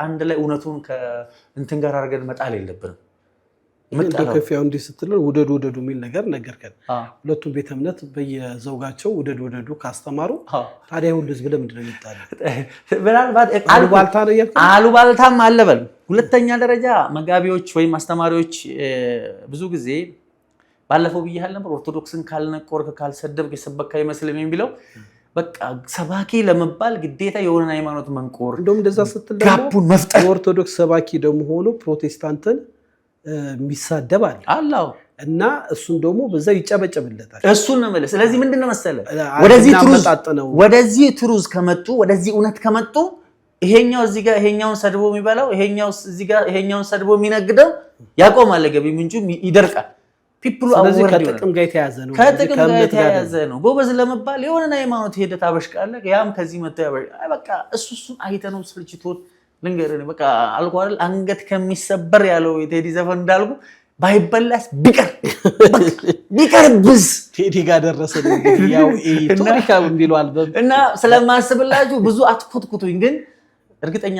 አንድ ላይ እውነቱን ከእንትን ጋር አድርገን መጣል የለብንም። ከፊያው እንዲህ ስትለው ውደዱ የሚል ነገር ነገርከን። ሁለቱም ቤተ እምነት በየዘውጋቸው ውደዱ ካስተማሩ ታዲያ ሁሉ ህዝብ ለምንድን ነው የሚጣለው? አሉባልታ ነው ያልከው? አሉባልታም አለ በል። ሁለተኛ ደረጃ መጋቢዎች ወይም አስተማሪዎች ብዙ ጊዜ ባለፈው ብያለሁ ነበር፣ ኦርቶዶክስን ካልነቆርክ ካልሰደብክ የሰበካ አይመስልም የሚለው በቃ ሰባኪ ለመባል ግዴታ የሆነ ሃይማኖት መንቆር እንደውም እንደዛ ስትል ጋፑን መፍጠር። የኦርቶዶክስ ሰባኪ ደግሞ ሆኖ ፕሮቴስታንትን የሚሳደብ አለ እና እሱን ደግሞ በዛ ይጨበጨብለታል። እሱን ነው ማለት። ስለዚህ ምንድነው መሰለህ ወደዚህ ትሩዝ ከመጡ ወደዚህ እውነት ከመጡ ይሄኛው እዚህ ጋር ይሄኛውን ሰድቦ የሚበላው ይሄኛው እዚህ ጋር ይሄኛውን ሰድቦ የሚነግደው ያቆማል፣ ገቢ ምንጩ ይደርቃል። ፒፕሉ ስለዚህ ከጥቅም ጋር የተያዘ ነው። ከጥቅም ጋር የተያዘ ነው። ጎበዝ ለመባል የሆነ ሃይማኖት ሄደህ ታበሽቃለህ። ያም ከዚህ መጥቶ በቃ እሱን አይተነው ስልችቶን ልንገርህ በቃ አልኩህ አይደል አንገት ከሚሰበር ያለው የቴዲ ዘፈን እንዳልኩ ባይበላስ ቢቀርብስ ቴዲ ጋር ደረሰ ያው ቶሪካው እንዲሉ አልበም እና ስለማስብላችሁ ብዙ አትኮትኩቱኝ። ግን እርግጠኛ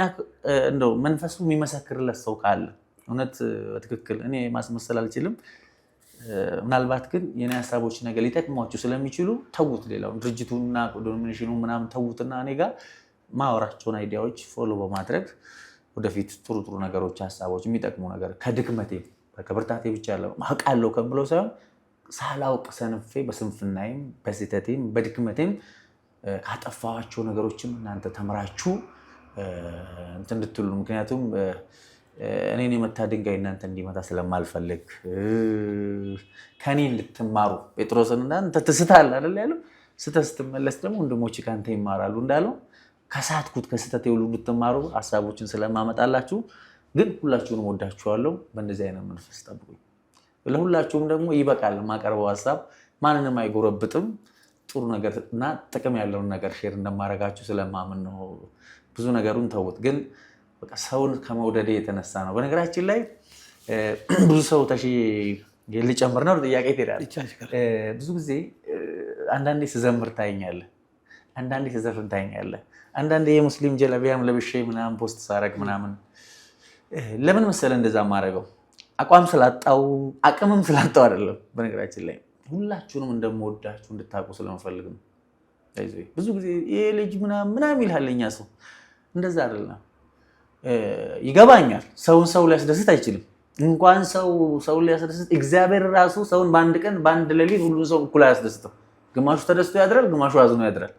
እንደው መንፈሱ የሚመሰክርለት ሰው ካለ እውነት በትክክል እኔ ማስመሰል አልችልም። ምናልባት ግን የኔ ሐሳቦች ነገር ሊጠቅሟችሁ ስለሚችሉ ተውት፣ ሌላውን ድርጅቱና ዶሚኔሽኑ ምናምን ተውትና እኔ ጋር ማወራቸውን አይዲያዎች ፎሎ በማድረግ ወደፊት ጥሩ ጥሩ ነገሮች ሐሳቦች የሚጠቅሙ ነገር ከድክመቴ ከብርታቴ ብቻ አውቃለሁ ከምለው ሳይሆን ሳላውቅ ሰንፌ በስንፍናዬም በስህተቴም በድክመቴም ካጠፋኋቸው ነገሮችም እናንተ ተምራችሁ እንትን እንድትሉ ምክንያቱም እኔን የመታ ድንጋይ እናንተ እንዲመታ ስለማልፈልግ ከኔ እንድትማሩ ጴጥሮስን እናንተ ትስታለህ አይደል ያለው ስትመለስ ደግሞ ወንድሞች ካንተ ይማራሉ እንዳለው ከሳትኩት ከስተት ሁሉ እንድትማሩ ሐሳቦችን ስለማመጣላችሁ ግን ሁላችሁንም ወዳችኋለሁ። በእንደዚህ አይነት መንፈስ ጠብቁኝ። ለሁላችሁም ደግሞ ይበቃል ማቀርበው ሐሳብ ማንንም አይጎረብጥም። ጥሩ ነገር እና ጥቅም ያለውን ነገር ሼር እንደማረጋችሁ ስለማምን ነው። ብዙ ነገሩን ተውት። ግን በቃ ሰውን ከመውደዴ የተነሳ ነው። በነገራችን ላይ ብዙ ሰው ልጨምር ነው ጥያቄ ትሄዳለህ። ብዙ ጊዜ አንዳንዴ ስዘምር ታየኛለህ፣ አንዳንዴ ስዘፍን ታየኛለህ። አንዳንዴ የሙስሊም ጀለቢያም ለብሼ ምናምን ፖስት ሳረግ ምናምን ለምን መሰለህ እንደዛ ማረገው አቋም ስላጣው አቅምም ስላጣው አይደለም። በነገራችን ላይ ሁላችሁንም እንደምወዳችሁ እንድታውቁ ስለምፈልግ ነው። ብዙ ጊዜ ይሄ ልጅ ምናምን ይልሃል የእኛ ሰው እንደዛ አይደለም። ይገባኛል። ሰው ሊያስደስት አይችልም። እንኳን ሰው ሊያስደስት እግዚአብሔር ራሱ ሰውን በአንድ ቀን በአንድ ሌሊት ሁሉን ሰው እኩል አያስደስትም። ግማሹ ተደስቶ ያድራል፣ ግማሹ አዝኖ ያድራል።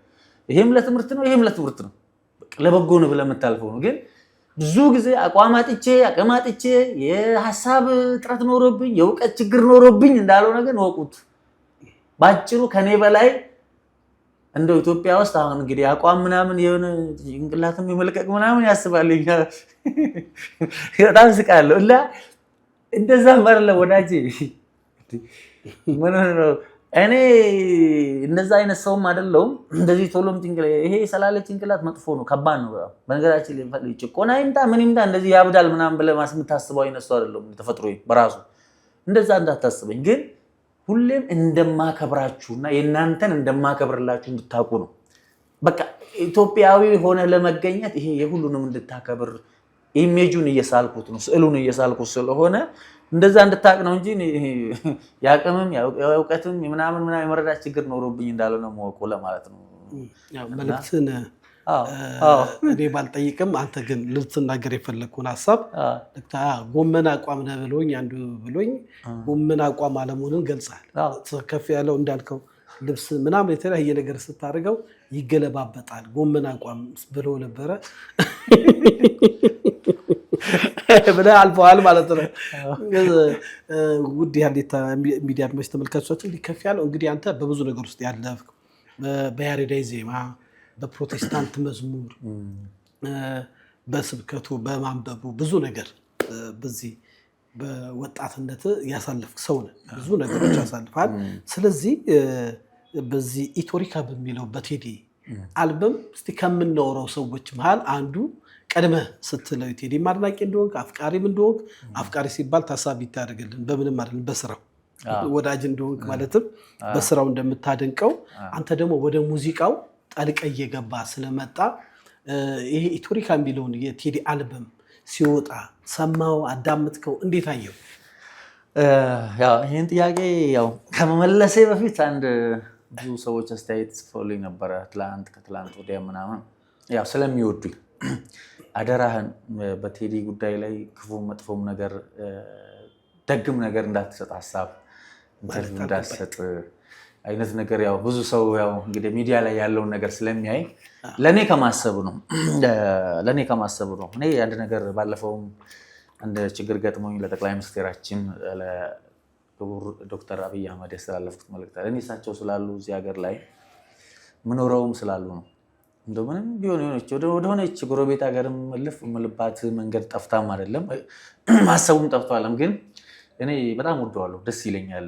ይሄም ለትምህርት ነው፣ ይሄም ለትምህርት ነው። ለበጎ ነው ብለህ የምታልፈው ነው። ግን ብዙ ጊዜ አቋም አጥቼ የሀሳብ እጥረት ኖሮብኝ የእውቀት ችግር ኖሮብኝ እንዳልሆነ ግን ወቁት። ባጭሩ ከኔ በላይ እንደው ኢትዮጵያ ውስጥ አሁን እንግዲህ አቋም ምናምን የሆነ ጭንቅላትም የመልቀቅ ምናምን ያስባልኝ በጣም ስቃለሁ። እና እንደዛ ማርለ ወዳጄ ምን ነው እኔ እንደዛ አይነት ሰውም አይደለሁም። እንደዚህ ቶሎም ይሄ ሰላለ ጭንቅላት መጥፎ ነው፣ ከባድ ነው። በነገራችን ላይ ጭቆና ይምጣ ምን ይምጣ እንደዚህ ያብዳል ምናምን ብለህ የምታስበው አይነት ሰው አይደለሁም። ተፈጥሮዬ በራሱ እንደዛ እንዳታስበኝ። ግን ሁሌም እንደማከብራችሁና የእናንተን እንደማከብርላችሁ እንድታውቁ ነው። በቃ ኢትዮጵያዊ ሆነ ለመገኘት ይሄ የሁሉንም እንድታከብር ኢሜጁን እየሳልኩት ነው፣ ስዕሉን እየሳልኩት ስለሆነ እንደዛ እንድታውቅ ነው እንጂ ያቅምም ያውቀትም ምናምን የመረዳት ችግር ኖሮብኝ እንዳልሆነ ማወቁ ለማለት ነው። መልዕክትን እኔ ባልጠይቅም አንተ ግን ልትናገር የፈለግኩን ሀሳብ ጎመን አቋም ነህ ብሎኝ አንዱ ብሎኝ ጎመን አቋም አለመሆንን ገልጸሃል። ከፍ ያለው እንዳልከው ልብስ ምናምን የተለያየ ነገር ስታደርገው ይገለባበጣል። ጎመን አቋም ብሎ ነበረ ብለህ አልፈዋል ማለት ነው። ውድ የሀሌታ ሚዲያ አድማጭ ተመልካቾቻችን ከፍ ያለው እንግዲህ አንተ በብዙ ነገር ውስጥ ያለፍክ በያሬዳዊ ዜማ፣ በፕሮቴስታንት መዝሙር፣ በስብከቱ፣ በማንበቡ ብዙ ነገር በዚህ በወጣትነት ያሳለፍክ ሰው ነህ። ብዙ ነገሮች ያሳልፋል። ስለዚህ በዚህ ኢቶሪካ በሚለው በቴዲ አልበም እስቲ ከምናወራው ሰዎች መሃል አንዱ ቀድመህ ስትለው ቴዲ አድናቂ እንደሆንክ አፍቃሪም እንደሆንክ አፍቃሪ ሲባል ታሳቢ ይታደርግልን በምንም አይደለም በስራው ወዳጅ እንደሆንክ ማለትም በስራው እንደምታደንቀው አንተ ደግሞ ወደ ሙዚቃው ጠልቀ እየገባ ስለመጣ ይሄ ኢቶሪካ የሚለውን የቴዲ አልበም ሲወጣ ሰማው አዳምጥከው እንዴት አየው? ያው ይሄን ጥያቄ ያው ከመመለሴ በፊት አንድ ብዙ ሰዎች አስተያየት ጽፈውልኝ ነበረ ከትላንት ወዲያ ምናምን ያው ስለሚወዱኝ አደራህን በቴዲ ጉዳይ ላይ ክፉ መጥፎም ነገር ደግም ነገር እንዳትሰጥ ሀሳብ እንዳትሰጥ አይነት ነገር ያው ብዙ ሰው ያው እንግዲህ ሚዲያ ላይ ያለውን ነገር ስለሚያይ ለኔ ከማሰብ ነው። እኔ አንድ ነገር ባለፈውም አንድ ችግር ገጥሞኝ ለጠቅላይ ሚኒስትራችን ለክቡር ዶክተር አብይ አህመድ ያስተላለፍኩት መልእክት እኔ እሳቸው ስላሉ እዚህ ሀገር ላይ ምኖረውም ስላሉ ነው። እንደው ምንም ቢሆን የሆነች ወደሆነች ጎረቤት ሀገርም ልፍ የምልባት መንገድ ጠፍታም አይደለም ማሰቡም ጠፍቷልም። ግን እኔ በጣም ወደዋለሁ፣ ደስ ይለኛል፣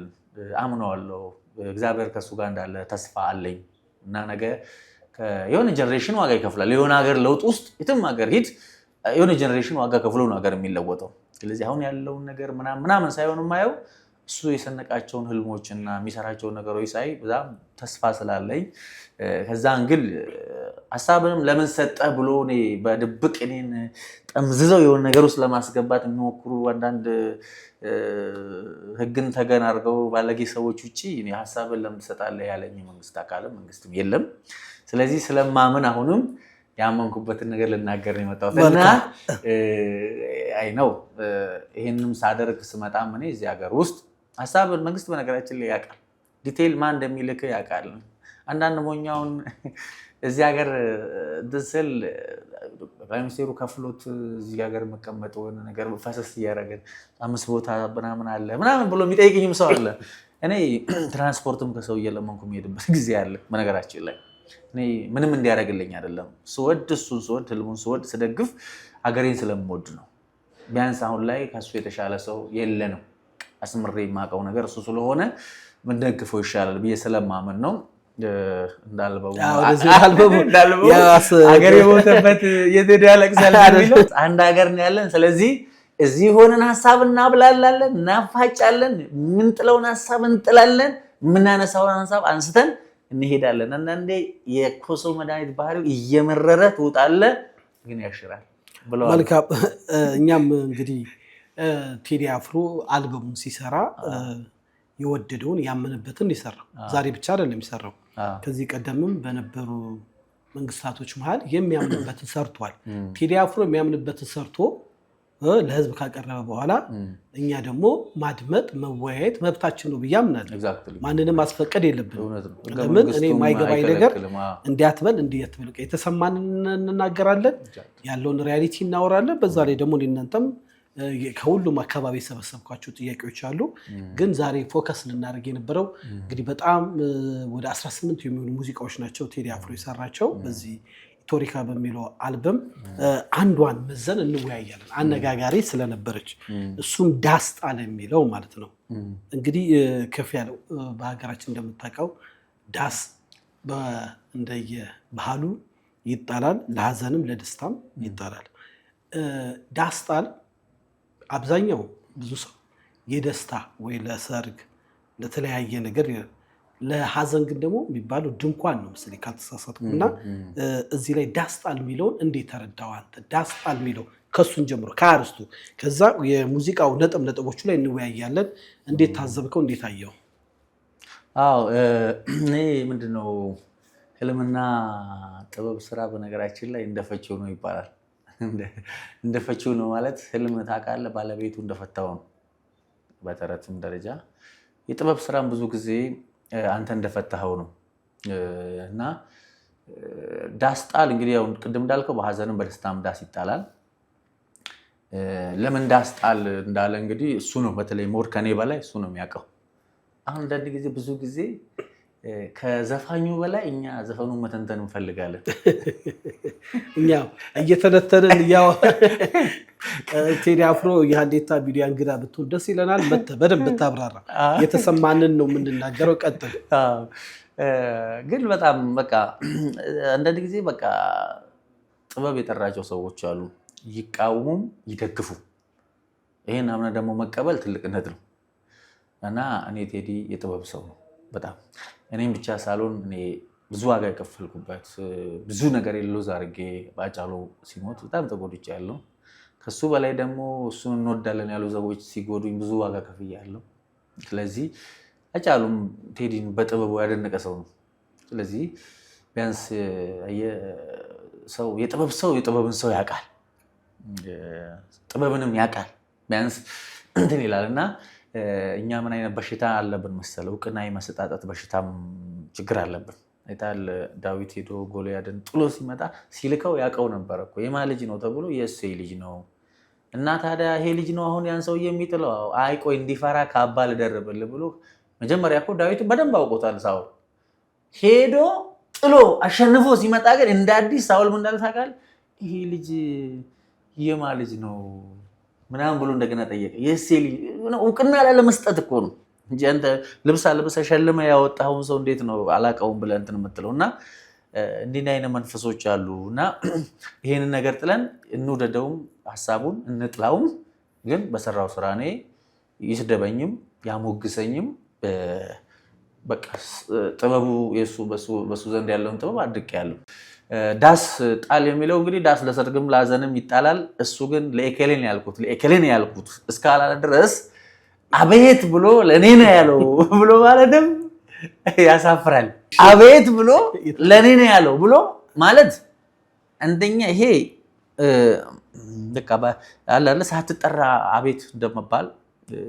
አምነዋለሁ። እግዚአብሔር ከሱ ጋር እንዳለ ተስፋ አለኝ እና ነገ የሆነ ጀነሬሽን ዋጋ ይከፍላል። የሆነ ሀገር ለውጥ ውስጥ የትም ሀገር ሂድ የሆነ ጀነሬሽን ዋጋ ከፍሎ ነው ሀገር የሚለወጠው። ስለዚህ አሁን ያለውን ነገር ምናምን ሳይሆን የማየው እሱ የሰነቃቸውን ህልሞችና የሚሰራቸውን ነገሮች ሳይ በጣም ተስፋ ስላለኝ ከዛ እንግል ሀሳብንም ለምን ሰጠህ ብሎ እኔ በድብቅ እኔን ጠምዝዘው የሆነ ነገር ውስጥ ለማስገባት የሚሞክሩ አንዳንድ ህግን ተገን አድርገው ባለጌ ሰዎች ውጭ እኔ ሀሳብን ለምን ትሰጣለህ ያለኝ መንግስት አካልም መንግስትም የለም። ስለዚህ ስለማምን አሁንም ያመንኩበትን ነገር ልናገር ነው የመጣሁት እና አይ ነው ይሄንንም ሳደርግ ስመጣም እኔ እዚህ ሀገር ውስጥ ሀሳብን መንግስት በነገራችን ላይ ያውቃል፣ ዲቴይል ማን እንደሚልክ ያውቃል። አንዳንድ ሞኛውን እዚህ ሀገር ድስል ጠቅላይ ሚኒስቴሩ ከፍሎት እዚህ ሀገር መቀመጥ የሆነ ነገር ፈሰስ እያደረገን 5 ቦታ ምናምን አለ ምናምን ብሎ የሚጠይቅኝም ሰው አለ። እኔ ትራንስፖርትም ከሰው እየለመንኩ የሚሄድበት ጊዜ አለ። በነገራችን ላይ እኔ ምንም እንዲያደርግልኝ አይደለም፣ ስወድ እሱን ስወድ ህልሙን ስወድ ስደግፍ ሀገሬን ስለምወድ ነው። ቢያንስ አሁን ላይ ከሱ የተሻለ ሰው የለንም። አስምሬ የማውቀው ነገር እሱ ስለሆነ ምንደግፈው ይሻላል ብዬ ስለማመን ነው። እንዳልበው ሀገር የሞተበት የት ያለቅሳል የሚለው አንድ ሀገር ነው ያለን። ስለዚህ እዚህ ሆነን ሀሳብ እናብላላለን፣ እናፋጫለን፣ ምንጥለውን ሀሳብ እንጥላለን፣ የምናነሳውን ሀሳብ አንስተን እንሄዳለን። አንዳንዴ የኮሶ መድኃኒት ባህሪው እየመረረ ትውጣለህ ግን ያሽራል ብለዋል። መልካም። እኛም እንግዲህ ቴዲ አፍሮ አልበሙን ሲሰራ የወደደውን ያመነበትን ይሰራው። ዛሬ ብቻ አይደለም ይሰራው፣ ከዚህ ቀደምም በነበሩ መንግስታቶች መሃል የሚያምንበትን ሰርቷል። ቴዲ አፍሮ የሚያምንበትን ሰርቶ ለህዝብ ካቀረበ በኋላ እኛ ደግሞ ማድመጥ መወያየት መብታችን ነው ብዬ አምናለሁ። ማንንም ማስፈቀድ የለብንም። ለምን እኔ የማይገባኝ ነገር እንዲያትበል እንዲያትበል የተሰማን እንናገራለን፣ ያለውን ሪያሊቲ እናወራለን። በዛ ላይ ደግሞ እናንተም ከሁሉም አካባቢ የሰበሰብኳቸው ጥያቄዎች አሉ። ግን ዛሬ ፎከስ ልናደርግ የነበረው እንግዲህ በጣም ወደ 18 የሚሆኑ ሙዚቃዎች ናቸው ቴዲ አፍሮ የሰራቸው በዚህ ኢቶሪካ በሚለው አልበም አንዷን መዘን እንወያያለን። አነጋጋሪ ስለነበረች እሱም ዳስ ጣል የሚለው ማለት ነው። እንግዲህ ከፍ ያለው በሀገራችን እንደምታውቀው ዳስ እንደየባህሉ ይጣላል፣ ለሀዘንም ለደስታም ይጣላል። ዳስ ጣል አብዛኛው ብዙ ሰው የደስታ ወይ ለሰርግ ለተለያየ ነገር፣ ለሀዘን ግን ደግሞ የሚባለው ድንኳን ነው መሰለኝ ካልተሳሳትኩና እዚህ ላይ ዳስ ጣል የሚለውን እንዴት ተረዳው አንተ? ዳስ ጣል የሚለው ከሱን ጀምሮ ከአርስቱ ከዛ የሙዚቃው ነጥቦቹ ላይ እንወያያለን። እንዴት ታዘብከው? እንዴት አየው? አዎ እኔ ምንድነው ህልምና ጥበብ ስራ በነገራችን ላይ እንደፈችው ነው ይባላል። እንደፈችው ነው ማለት ህልም ታውቃለህ ባለቤቱ እንደፈታው ነው በተረትም ደረጃ። የጥበብ ስራም ብዙ ጊዜ አንተ እንደፈታኸው ነው እና ዳስ ጣል እንግዲህ ያው ቅድም እንዳልከው በሀዘንም በደስታም ዳስ ይጣላል። ለምን ዳስ ጣል እንዳለ እንግዲህ እሱ ነው በተለይ ሞር ከኔ በላይ እሱ ነው የሚያውቀው። አሁን አንዳንድ ጊዜ ብዙ ጊዜ ከዘፋኙ በላይ እኛ ዘፈኑን መተንተን እንፈልጋለን። እኛ እየተነተንን ያው ቴዲ አፍሮ የሀሌታ ቪዲዮ እንግዳ ብትሆን ደስ ይለናል። በደንብ ብታብራራ የተሰማንን ነው የምንናገረው። ቀጥል። ግን በጣም በቃ አንዳንድ ጊዜ በቃ ጥበብ የጠራቸው ሰዎች አሉ፣ ይቃወሙም ይደግፉ። ይሄን አምነህ ደግሞ መቀበል ትልቅነት ነው እና እኔ ቴዲ የጥበብ ሰው ነው በጣም። እኔም ብቻ ሳልሆን እኔ ብዙ ዋጋ የከፈልኩበት ብዙ ነገር የለውዝ አድርጌ በአጫሉ ሲሞት በጣም ተጎድቻለሁ። ከሱ በላይ ደግሞ እሱን እንወዳለን ያሉ ሰዎች ሲጎዱኝ ብዙ ዋጋ ከፍያለሁ። ስለዚህ አጫሉም ቴዲን በጥበቡ ያደነቀ ሰው ነው። ስለዚህ ቢያንስ የጥበብ ሰው የጥበብን ሰው ያውቃል፣ ጥበብንም ያውቃል ቢያንስ እንትን ይላል እና እኛ ምን አይነት በሽታ አለብን መሰለው? እውቅና የመሰጣጠት በሽታም ችግር አለብን። አይታል ዳዊት ሄዶ ጎልያድን ጥሎ ሲመጣ ሲልከው ያውቀው ነበር እኮ የማ ልጅ ነው ተብሎ የእሴይ ልጅ ነው እና ታዲያ ይሄ ልጅ ነው አሁን ያን ሰው የሚጥለው። አይ ቆይ እንዲፈራ ካባ ልደርብልህ ብሎ መጀመሪያ እኮ ዳዊትን በደንብ አውቆታል። ሳውል ሄዶ ጥሎ አሸንፎ ሲመጣ ግን እንደ አዲስ ሳውል ምን እንዳለ ታውቃለህ? ይሄ ልጅ የማ ልጅ ነው ምናምን ብሎ እንደገና ጠየቀ። የእሴ ልጅ እውቅና ላለመስጠት እኮ ነው እንጂ አንተ ልብስ አልብሰህ ሸልመህ ያወጣኸውን ሰው እንዴት ነው አላውቀውም ብለህ እንትን የምትለው? እና እንዲህ አይነት መንፈሶች አሉ። እና ይሄንን ነገር ጥለን እንውደደውም ሀሳቡን እንጥላውም፣ ግን በሰራው ስራ እኔ ይስደበኝም ያሞግሰኝም በቃ ጥበቡ በሱ ዘንድ ያለውን ጥበብ አድንቄያለሁ። ዳስ ጣል የሚለው እንግዲህ ዳስ ለሰርግም ለሀዘንም ይጣላል። እሱ ግን ለኤኬሌን ያልኩት እስካላለ ድረስ አቤት ብሎ ለእኔ ነው ያለው ብሎ ማለትም ያሳፍራል። አቤት ብሎ ለእኔ ነው ያለው ብሎ ማለት አንደኛ ይሄ በቃ አላለ ሳትጠራ አቤት እንደመባል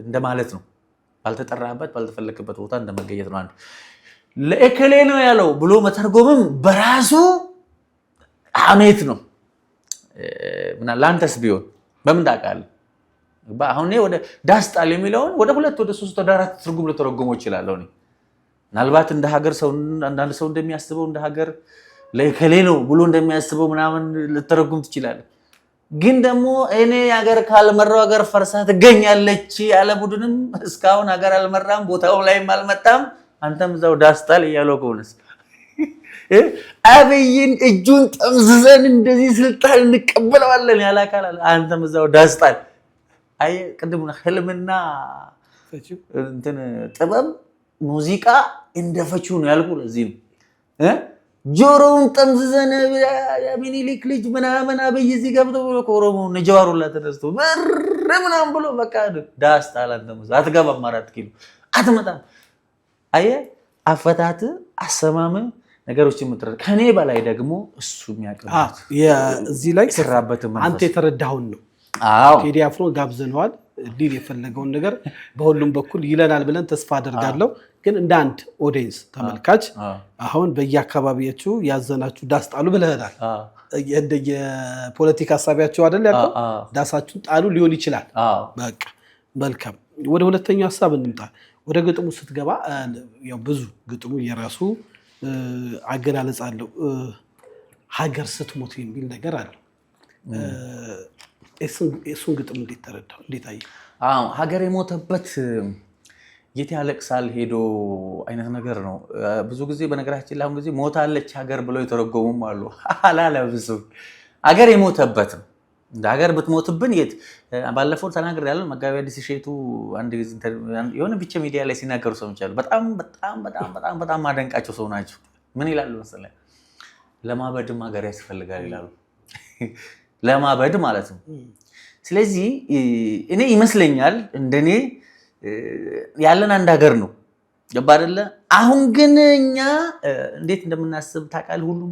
እንደማለት ነው። ባልተጠራበት ባልተፈለከበት ቦታ እንደመገኘት ነው። አንድ ለኤኬሌ ነው ያለው ብሎ መተርጎምም በራሱ አሜት ነው። ለአንተስ ቢሆን በምን ታውቃለህ? አሁን ወደ ዳስጣል የሚለውን ወደ 2 ወደ 3 ወደ 4 ትርጉም ልተረጎመው እችላለሁ። ምናልባት እንደ ሀገር ሰው አንዳንድ ሰው እንደሚያስበው እንደ ሀገር ለኤኬሌ ነው ብሎ እንደሚያስበው ምናምን ልተረጉም ትችላለህ። ግን ደግሞ እኔ ሀገር ካልመራው ሀገር ፈርሳ ትገኛለች ያለ ቡድንም እስካሁን ሀገር አልመራም፣ ቦታው ላይም አልመጣም። አንተም እዛው ዳስጣል እያለው ከሆነስ አብይን እጁን ጠምዝዘን እንደዚህ ስልጣን እንቀበለዋለን ያለ አካል አለ። አንተም እዛው ዳስጣል። አይ ቅድም ህልምና እንትን ጥበብ ሙዚቃ እንደፈችው ነው ያልኩ። ለዚህ ነው ጆሮውን ጠምዝዘን ሚኒሊክ ልጅ ምናምን አብይ እዚህ ገብቶ ብሎ ከኦሮሞ ነጃዋሩላ ተነስቶ ምናምን ብሎ በቃ ዳስጣል። አንተም አትገባም፣ 4 ኪሎ አትመጣም። አየ አፈታት አሰማም ነገሮች የምትረዳ ከኔ በላይ ደግሞ እሱ የሚያቀርብ እዚህ ላይ ስራበት አንተ የተረዳውን ነው። ቴዲ አፍሮ ጋብዘነዋል። ዲል የፈለገውን ነገር በሁሉም በኩል ይለናል ብለን ተስፋ አደርጋለሁ። ግን እንደ አንድ ኦዲየንስ ተመልካች አሁን በየአካባቢያችሁ ያዘናችሁ ዳስጣሉ ብለናል። እንደ የፖለቲካ ሀሳቢያችሁ አይደል ያለው ዳሳችሁን ጣሉ ሊሆን ይችላል። በቃ መልካም። ወደ ሁለተኛው ሀሳብ እንምጣ። ወደ ግጥሙ ስትገባ ያው ብዙ ግጥሙ የራሱ አገላለጽ አለው። ሀገር ስትሞት የሚል ነገር አለው። እሱን ግጥም እንዴት ተረዳው? እንዴት አየህ? ሀገር የሞተበት የት ያለቅሳል ሄዶ አይነት ነገር ነው። ብዙ ጊዜ በነገራችን ላይ አሁን ጊዜ ሞታለች ሀገር ብለው የተረጎሙም አሉ። አላለብሱ ሀገር የሞተበት ነው። እንደ ሀገር ብትሞትብን የት ባለፈው ተናግሬያለሁ። መጋቢ አዲስ እሸቱ አንድ ጊዜ የሆነ ብቻ ሚዲያ ላይ ሲናገሩ ሰምቻለሁ። በጣም በጣም በጣም በጣም በጣም ማደንቃቸው ሰው ናቸው። ምን ይላሉ መሰለህ? ለማበድም ሀገር ያስፈልጋል ይላሉ። ለማበድ ማለት ነው። ስለዚህ እኔ ይመስለኛል እንደኔ ያለን አንድ ሀገር ነው። ገባ አይደለ? አሁን ግን እኛ እንዴት እንደምናስብ ታውቃለህ? ሁሉም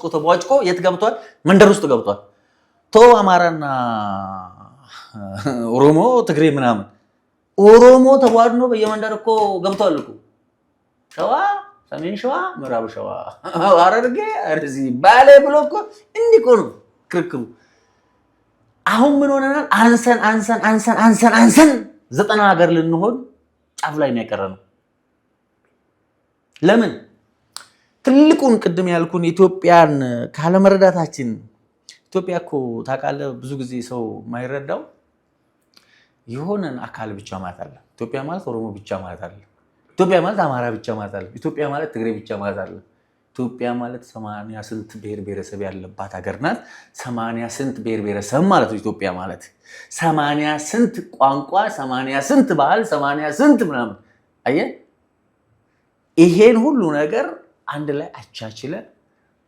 ተቧጭቆ የት ገብቷል? መንደር ውስጥ ገብቷል። አማራና ኦሮሞ ትግሬ ምናምን ኦሮሞ ተቧድኖ በየመንደር እኮ ገብቷል እኮ። ሸዋ፣ ሰሜን ሸዋ፣ ምዕራብ ሸዋ፣ ሐረርጌ፣ አርሲ፣ ባሌ ብሎ እኮ እንዲህ እኮ ነው ክርክሩ። አሁን ምን ሆነናል? አንሰን 90 ሀገር ልንሆን ጫፍ ላይ ነው ያቀረነው። ለምን? ትልቁን ቅድም ያልኩን ኢትዮጵያን ካለመረዳታችን። ኢትዮጵያ እኮ ታውቃለህ፣ ብዙ ጊዜ ሰው የማይረዳው የሆነን አካል ብቻ ማለት አለ። ኢትዮጵያ ማለት ኦሮሞ ብቻ ማለት አለ። ኢትዮጵያ ማለት አማራ ብቻ ማለት አለ። ኢትዮጵያ ማለት ትግሬ ብቻ ማለት አለ። ኢትዮጵያ ማለት 80 ስንት ብሔር ብሔረሰብ ያለባት ሀገር ናት። 80 ስንት ብሔር ብሔረሰብ ማለት ነው ኢትዮጵያ ማለት 80 ስንት ቋንቋ፣ 80 ስንት ባህል፣ 80 ስንት ምናምን። አየህ፣ ይሄን ሁሉ ነገር አንድ ላይ አቻችለ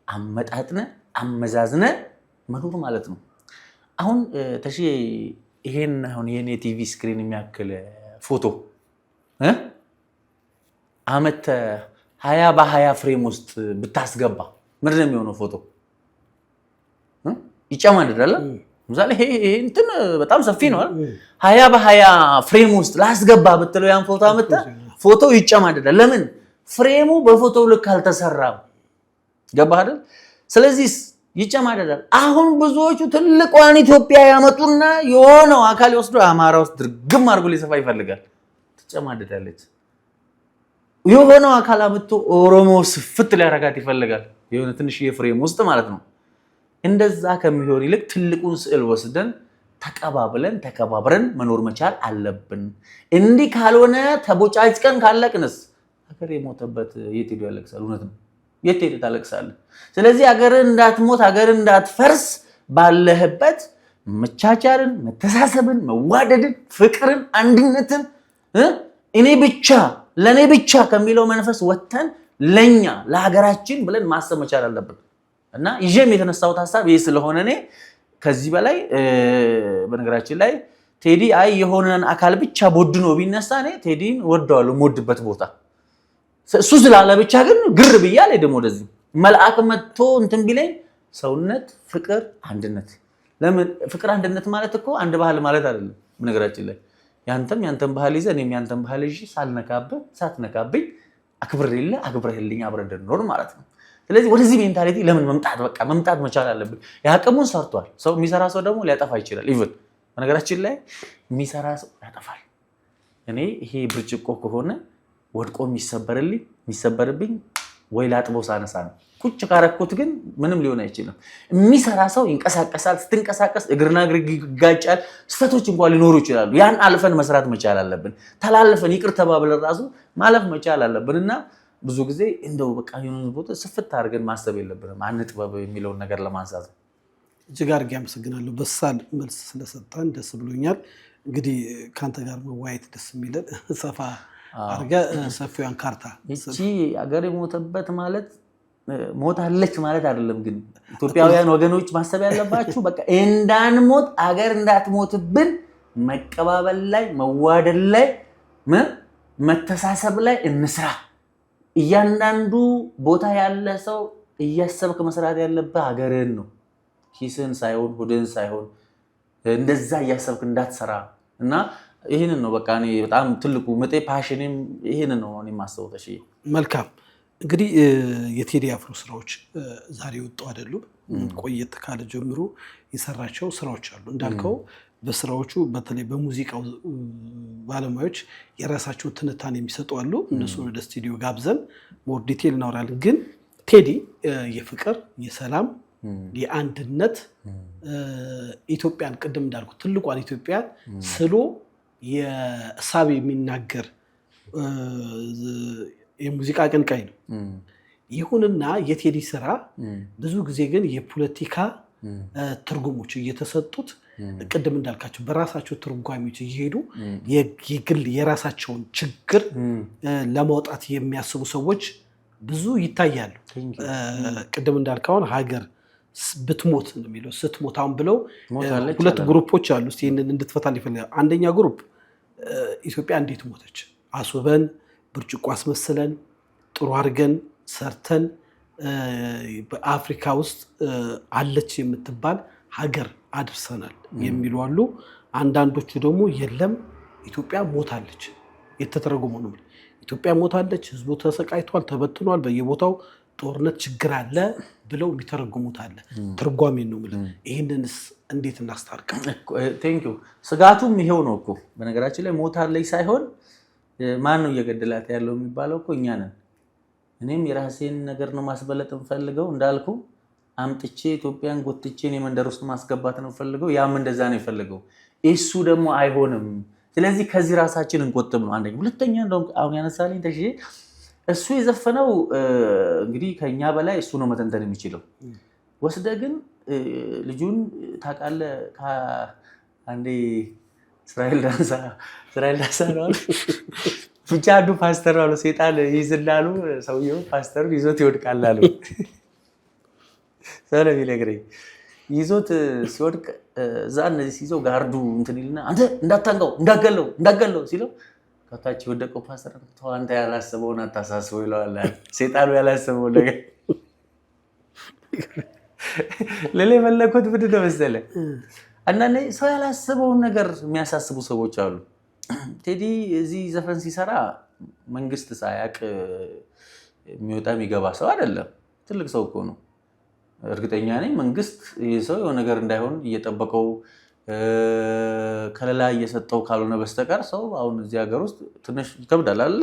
አመጣጥነ አመዛዝነ መኖር ማለት ነው። አሁን ተሺ ይሄን የቲቪ ስክሪን የሚያክል ፎቶ አመት 20 በ20 ፍሬም ውስጥ ብታስገባ ምንድን ነው የሚሆነው? ፎቶ ይጨማደዳል። ምሳሌ ይሄ እንትን በጣም ሰፊ ነው። 20 በ20 ፍሬም ውስጥ ላስገባ ብትለው ያን ፎቶ አመጣ ፎቶ ይጨማደዳል። ለምን? ፍሬሙ በፎቶው ልክ አልተሰራም። ገባህ አይደል? ስለዚህ ይጨማደዳል። አሁን ብዙዎቹ ትልቋን ኢትዮጵያ ያመጡና የሆነው አካል ይወስዱ አማራ ውስጥ ድርግም አድርጎ ሊሰፋ ይፈልጋል። ትጨማደዳለች። የሆነው አካል አምጥቶ ኦሮሞ ስፍት ሊያረጋት ይፈልጋል የሆነ ትንሽ የፍሬም ውስጥ ማለት ነው። እንደዛ ከሚሆን ይልቅ ትልቁን ስዕል ወስደን ተቀባብለን ተከባብረን መኖር መቻል አለብን። እንዲህ ካልሆነ ተቦጫጭቀን ካለቅንስ ሀገር የሞተበት የት ሄዶ ያለቅሳል? እውነት ነው፣ የት ሄዶ ታለቅሳለህ? ስለዚህ ሀገርን እንዳትሞት ሀገርን እንዳትፈርስ ባለህበት መቻቻልን፣ መተሳሰብን፣ መዋደድን፣ ፍቅርን፣ አንድነትን እኔ ብቻ ለኔ ብቻ ከሚለው መንፈስ ወጥተን ለኛ ለሀገራችን ብለን ማሰብ መቻል አለብን እና ይዤም የተነሳሁት ሐሳብ ይሄ ስለሆነ እኔ ከዚህ በላይ በነገራችን ላይ ቴዲ አይ የሆነን አካል ብቻ ቦድኖ ቢነሳ እኔ ቴዲን ወደዋለሁ የምወድበት ቦታ እሱ ስላለ ብቻ ግን ግር ብያ ላይ ደግሞ ወደዚህ መልአክ መጥቶ እንትን ቢለኝ ሰውነት፣ ፍቅር፣ አንድነት። ለምን ፍቅር አንድነት ማለት እኮ አንድ ባህል ማለት አይደለም። በነገራችን ላይ ያንተም ባህል ይዘህ እኔም ያንተም ባህል ይዤ ሳልነካብህ ሳትነካብኝ አክብሬልህ አክብረህልኝ አብረን እንድንኖር ማለት ነው። ስለዚህ ወደዚህ ሜንታሊቲ ለምን መምጣት መቻል አለብን። የአቅሙን ሰርቷል። ሰው የሚሰራ ሰው ደግሞ ሊያጠፋ ይችላል። ኢቭን በነገራችን ላይ የሚሰራ ሰው ያጠፋል። እኔ ይሄ ብርጭቆ ከሆነ ወድቆ የሚሰበርብኝ ወይ ላጥቦ ሳነሳ ነው። ቁጭ ካረኩት ግን ምንም ሊሆን አይችልም። የሚሰራ ሰው ይንቀሳቀሳል። ስትንቀሳቀስ እግርና እግር ይጋጫል። ስህተቶች እንኳን ሊኖሩ ይችላሉ። ያን አልፈን መስራት መቻል አለብን። ተላለፈን ይቅር ተባብለን ራሱ ማለፍ መቻል አለብን እና ብዙ ጊዜ እንደው በቃ የሆነ ቦታ ስፍት አድርገን ማሰብ የለብንም። አንጥበብ የሚለውን ነገር ለማንሳት ነው። እጅግ አድርጌ አመሰግናለሁ። በሳል መልስ ስለሰጠን ደስ ብሎኛል። እንግዲህ ከአንተ ጋር መዋየት ደስ የሚለን ሰፋ አድርገህ ሰፊዋን ካርታ እቺ አገር የሞተበት ማለት ሞታለች ማለት አይደለም። ግን ኢትዮጵያውያን ወገኖች ማሰብ ያለባችሁ በቃ እንዳንሞት አገር እንዳትሞትብን መቀባበል ላይ መዋደድ ላይ መተሳሰብ ላይ እንስራ። እያንዳንዱ ቦታ ያለ ሰው እያሰብክ መስራት ያለብህ ሀገርህን ነው። ኪስህን ሳይሆን ሆድህን ሳይሆን እንደዛ እያሰብክ እንዳትሰራ እና ይህንን ነው በቃ እኔ በጣም ትልቁ መጤ ፓሽኔም ይህንን ነው እኔ የማስበው። ተሽ መልካም እንግዲህ የቴዲ አፍሮ ስራዎች ዛሬ ወጡ አይደሉም። ቆየት ካለ ጀምሮ የሰራቸው ስራዎች አሉ እንዳልከው። በስራዎቹ በተለይ በሙዚቃው ባለሙያዎች የራሳቸውን ትንታኔ የሚሰጡ አሉ። እነሱን ወደ ስቱዲዮ ጋብዘን ሞር ዲቴል እናወራለን። ግን ቴዲ የፍቅር፣ የሰላም፣ የአንድነት ኢትዮጵያን ቅድም እንዳልኩ ትልቋን ኢትዮጵያን ስሎ የእሳቤ የሚናገር የሙዚቃ አቀንቃኝ ነው። ይሁንና የቴዲ ስራ ብዙ ጊዜ ግን የፖለቲካ ትርጉሞች እየተሰጡት ቅድም እንዳልካቸው በራሳቸው ትርጓሚዎች እየሄዱ የግል የራሳቸውን ችግር ለማውጣት የሚያስቡ ሰዎች ብዙ ይታያሉ። ቅድም እንዳልካውን ሀገር ብትሞት ነው የሚለው ስትሞት አሁን ብለው ሁለት ግሩፖች አሉ። እስቲ ይህንን እንድትፈታል ይፈልጋል። አንደኛ ግሩፕ ኢትዮጵያ እንዴት ሞተች አስበን ብርጭቆ አስመስለን ጥሩ አድርገን ሰርተን በአፍሪካ ውስጥ አለች የምትባል ሀገር አድርሰናል የሚሉ አሉ። አንዳንዶቹ ደግሞ የለም ኢትዮጵያ ሞታለች የተተረጎመው ነው። ኢትዮጵያ ሞታለች፣ ህዝቡ ተሰቃይቷል፣ ተበትኗል፣ በየቦታው ጦርነት ችግር አለ ብለው የሚተረጉሙት አለ። ትርጓሜ ነው ማለት። ይህንንስ እንዴት እናስታርቃል? ቴንኪው። ስጋቱም ይሄው ነው እኮ በነገራችን ላይ ሞታለች ሳይሆን ማን ነው እየገደላት ያለው የሚባለው እኮ እኛ ነን። እኔም የራሴን ነገር ነው ማስበለጥ እንፈልገው እንዳልኩ አምጥቼ ኢትዮጵያን ጎትቼ የመንደር ውስጥ ማስገባት ነው ፈልገው። ያም እንደዛ ነው የፈለገው። እሱ ደግሞ አይሆንም። ስለዚህ ከዚህ ራሳችን እንቆጥብ ነው አንደኛ። ሁለተኛ እንደው አሁን ያነሳልኝ ተሽ እሱ የዘፈነው እንግዲህ ከኛ በላይ እሱ ነው መተንተን የሚችለው። ወስደ ግን ልጁን ታውቃለህ አንዴ እስራኤል ዳንሳ ነው ብቻ አንዱ ፓስተር አሉ ሴጣን ይዝላሉ ሰውየው ፓስተሩ ይዞት ይወድቃል አሉ። ሰለሚ ለግሬ ይዞት ሲወድቅ እዛ እነዚህ ሲይዘው ጋርዱ እንትን ይልና አንተ እንዳታንጋው እንዳገለው ሲለው ከታች የወደቀው ፓስተር ተው አንተ ያላሰበውን አታሳስበው ይለዋል። ሴጣኑ ያላሰበው ነገር ለሌ መለኮት ምንድን ነው መሰለህ አንዳንዴ ሰው ያላሰበውን ነገር የሚያሳስቡ ሰዎች አሉ። ቴዲ እዚህ ዘፈን ሲሰራ መንግስት ሳያቅ የሚወጣ የሚገባ ሰው አይደለም። ትልቅ ሰው እኮ ነው። እርግጠኛ ነኝ መንግስት ይህ ሰው የሆነ ነገር እንዳይሆን እየጠበቀው ከለላ እየሰጠው ካልሆነ በስተቀር ሰው አሁን እዚህ ሀገር ውስጥ ትንሽ ይከብዳል አለ